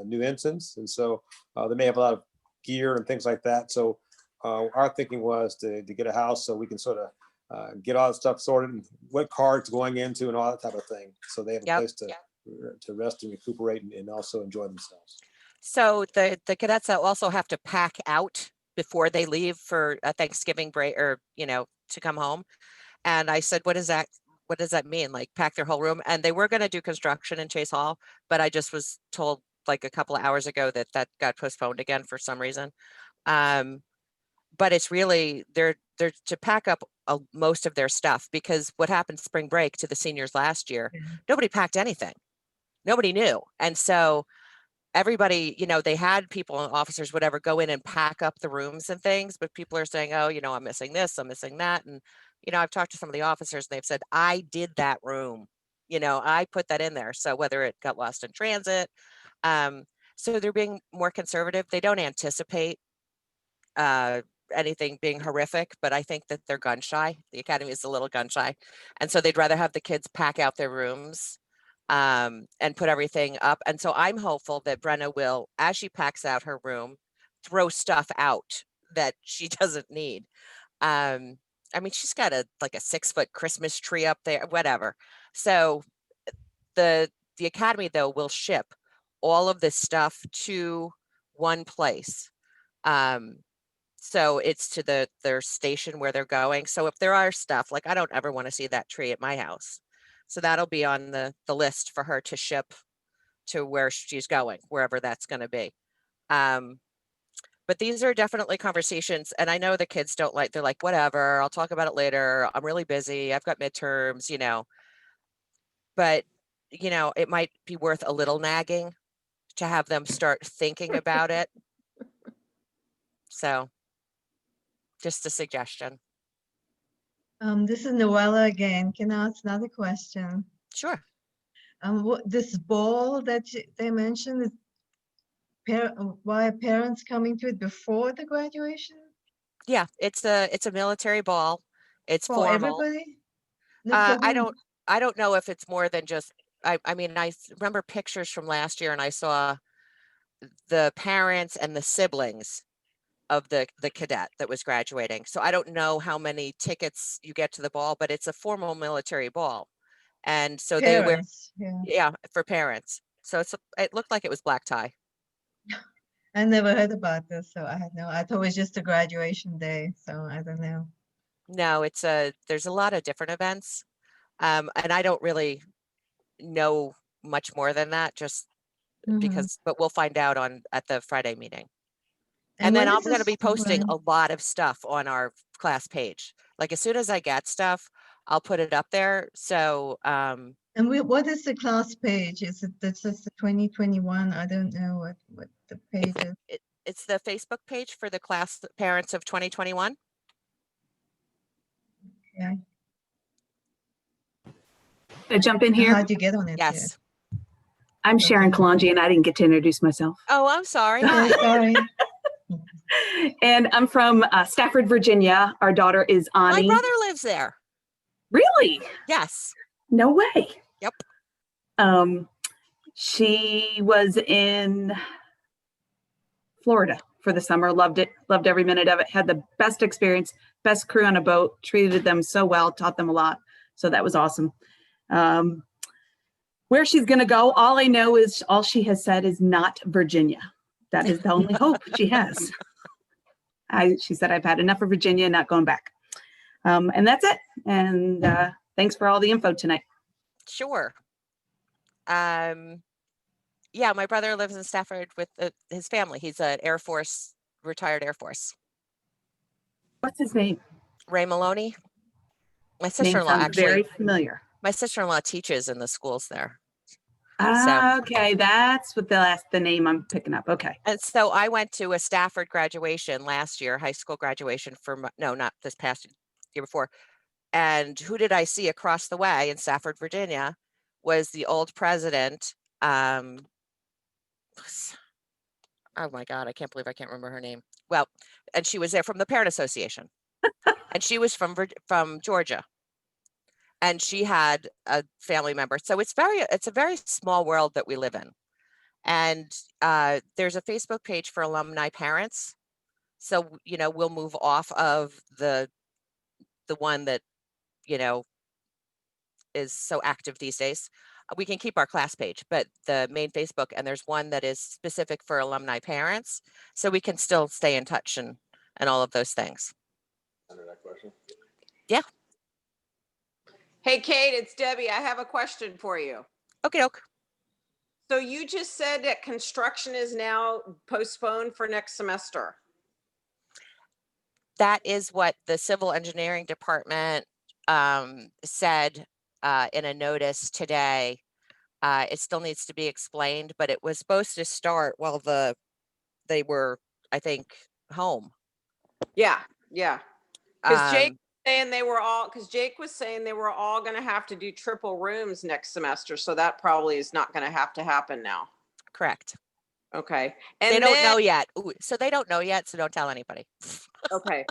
new ensigns. And so they may have a lot of gear and things like that. So our thinking was to get a house so we can sort of get all the stuff sorted and what car it's going into and all that type of thing. So they have a place to rest and recuperate and also enjoy themselves. So the cadets also have to pack out before they leave for a Thanksgiving break or, to come home. And I said, what does that mean? Like pack their whole room? And they were going to do construction in Chase Hall, but I just was told like a couple of hours ago that got postponed again for some reason. But it's really, they're to pack up most of their stuff, because what happened spring break to the seniors last year, nobody packed anything. Nobody knew. And so everybody, they had people and officers, whatever, go in and pack up the rooms and things, but people are saying, oh, I'm missing this, I'm missing that. And, I've talked to some of the officers and they've said, I did that room, I put that in there. So whether it got lost in transit, so they're being more conservative. They don't anticipate anything being horrific, but I think that they're gun shy. The academy is a little gun shy. And so they'd rather have the kids pack out their rooms and put everything up. And so I'm hopeful that Brenna will, as she packs out her room, throw stuff out that she doesn't need. She's got a 6-foot Christmas tree up there, whatever. So the academy though will ship all of this stuff to one place. So it's to their station where they're going. So if there are stuff, I don't ever want to see that tree at my house. So that'll be on the list for her to ship to where she's going, wherever that's going to be. But these are definitely conversations, and I know the kids don't like, they're like, whatever, I'll talk about it later. I'm really busy. I've got midterms, you know. But, you know, it might be worth a little nagging to have them start thinking about it. So just a suggestion. This is Noella again. Can I ask another question? Sure. What this ball that they mentioned is why are parents coming to it before the graduation? Yeah, it's a military ball. It's For formal. everybody? No, for I whom? don't know if it's more than just, I mean, remember pictures from last year, and I saw the parents and the siblings of the cadet that was graduating. So I don't know how many tickets you get to the ball, but it's a formal military ball. And so they wear, Parents, yeah. yeah, for parents. So it looked like it was black tie. I never heard about this, so I thought it was just a graduation day, so I don't know. No, there's a lot of different events. And I don't really know much more than that, just because, but we'll find out at the Friday meeting. And then when I'm is going to this be posting run? a lot of stuff on our class page. Like as soon as I get stuff, I'll put it up there. So, and what is the class page? Is it this is the 2021? I don't know what the page is. It's the Facebook page for the class parents of 2021. Yeah. I jump in here? How'd you get on it? Yes. I'm Sharon Kalonji, and I didn't get to introduce myself. Oh, I'm sorry. Okay, sorry. And I'm from Stafford, Virginia. Our daughter is My Ani. brother lives there. Really? Yes. No way. Yep. She was in Florida for the summer, loved it, loved every minute of it, had the best experience, best crew on a boat, treated them so well, taught them a lot. So that was awesome. Where she's going to go, all I know is all she has said is not Virginia. That is the only hope she has. She said, I've had enough of Virginia, not going back. And that's it. And thanks for all the info tonight. Sure. Yeah, my brother lives in Stafford with his family. He's an Air Force, retired Air Force. What's his name? Ray Maloney. My Name sister-in-law sounds actually. very familiar. My sister-in-law teaches in the schools there. Okay, that's what the name I'm picking up. Okay. And so I went to a Stafford graduation last year, high school graduation no, not this past year before. And who did I see across the way in Stafford, Virginia, was the old president. Oh my God, I can't believe I can't remember her name. Well, and she was there from the Parent Association. And she was from Georgia. And she had a family member. So it's a very small world that we live in. And there's a Facebook page for alumni parents. So, you know, we'll move off of the one that, you know, is so active these days. We can keep our class page, but the main Facebook, and there's one that is specific for alumni parents. So we can still stay in touch and all of those things. Under that question. Yeah. Hey, Kate, it's Debbie. I have a question for you. Okay, okay. So you just said that construction is now postponed for next semester. That is what the civil engineering department said in a notice today. It still needs to be explained, but it was supposed to start while they were, I think, home. Yeah, yeah. Because Jake was saying they were all going to have to do triple rooms next semester, so that probably is not going to happen now. Correct. Okay. And they don't know yet. Ooh, so they don't know yet, so don't tell anybody. Okay.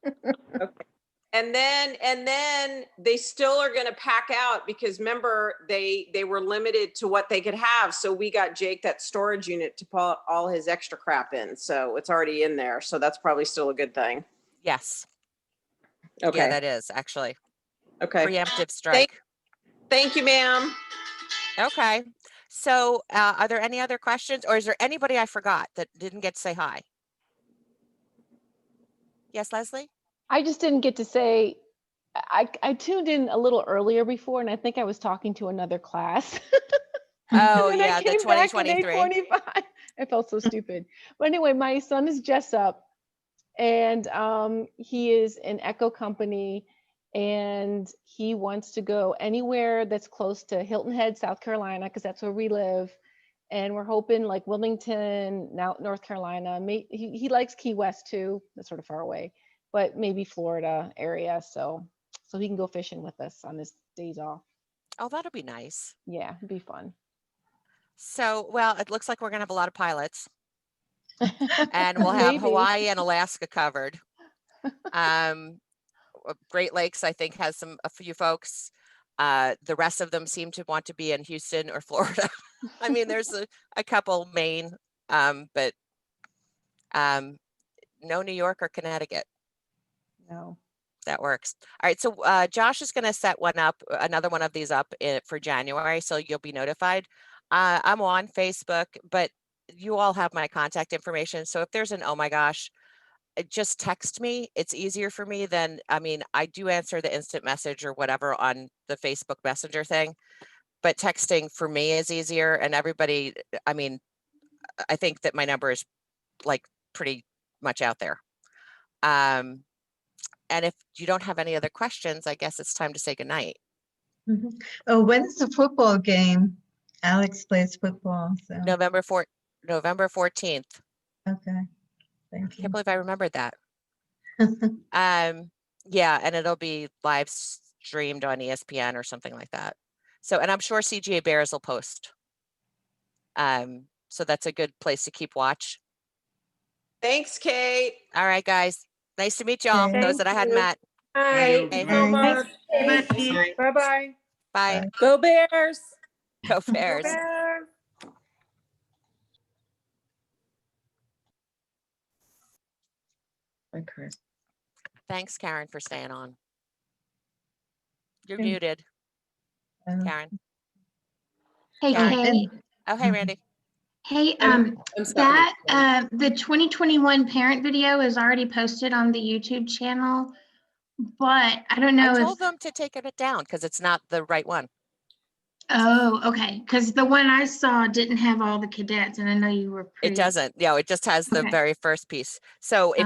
Okay. And then they still are going to pack out because remember they were limited to what they could have. So we got Jake that storage unit to put all his extra crap in. So it's already in there. So that's probably still a good thing. Yes. Okay. Yeah, that is actually. Okay. Preemptive strike. Thank you, ma'am. Okay. So are there any other questions, or is there anybody I forgot that didn't get to say hi? Yes, Leslie? I just didn't get to say, I tuned in a little earlier before, and I think I was talking to another class. Oh, And then yeah, I the came back at 2023. 8:45. I felt so stupid. But anyway, my son is Jessup, and he is an Echo company, and he wants to go anywhere that's close to Hilton Head, South Carolina, because that's where we live. And we're hoping like Wilmington, now North Carolina. He likes Key West too. That's sort of far away, but maybe Florida area. So he can go fishing with us on his days off. Oh, that'll be nice. Yeah, it'd be fun. So, well, it looks like we're gonna have a lot of pilots, and we'll have Maybe. Hawaii and Alaska covered. Great Lakes, I think, has a few folks. The rest of them seem to want to be in Houston or Florida. I mean, there's a couple Maine, but no New York or Connecticut. No. That works. All right, so Josh is going to set another one of these up for January, so you'll be notified. I'm on Facebook, but you all have my contact information. So if there's an, oh my gosh, just text me. It's easier for me than, I mean, I do answer the instant message or whatever on the Facebook Messenger thing, but texting for me is easier. And everybody, I mean, I think that my number is like pretty much out there. And if you don't have any other questions, I guess it's time to say goodnight. Oh, when's the football game? Alex plays football, so. November 14th. Okay, thank I you. can't believe I remembered that. Yeah, and it'll be live streamed on ESPN or something like that. So, and I'm sure CGA Bears will post. So that's a good place to keep watch. Thanks, Kate. All right, guys. Nice to meet y'all. Okay. Those that I hadn't met. Bye. Okay. So much. Bye. Bye-bye. Bye. Go Bears. Go Bears. Okay. Thanks, Karen, for staying on. You're Okay. muted, Karen. Hey, Karen. Kate. Oh, hey, Randy. Hey, Stephanie. the 2021 parent video is already posted on the YouTube channel, but I don't know I if, told them to take it down because it's not the right one. oh, okay, because the one I saw didn't have all the cadets, and I know you were It doesn't. Yeah, it just has the Okay. very first piece. So if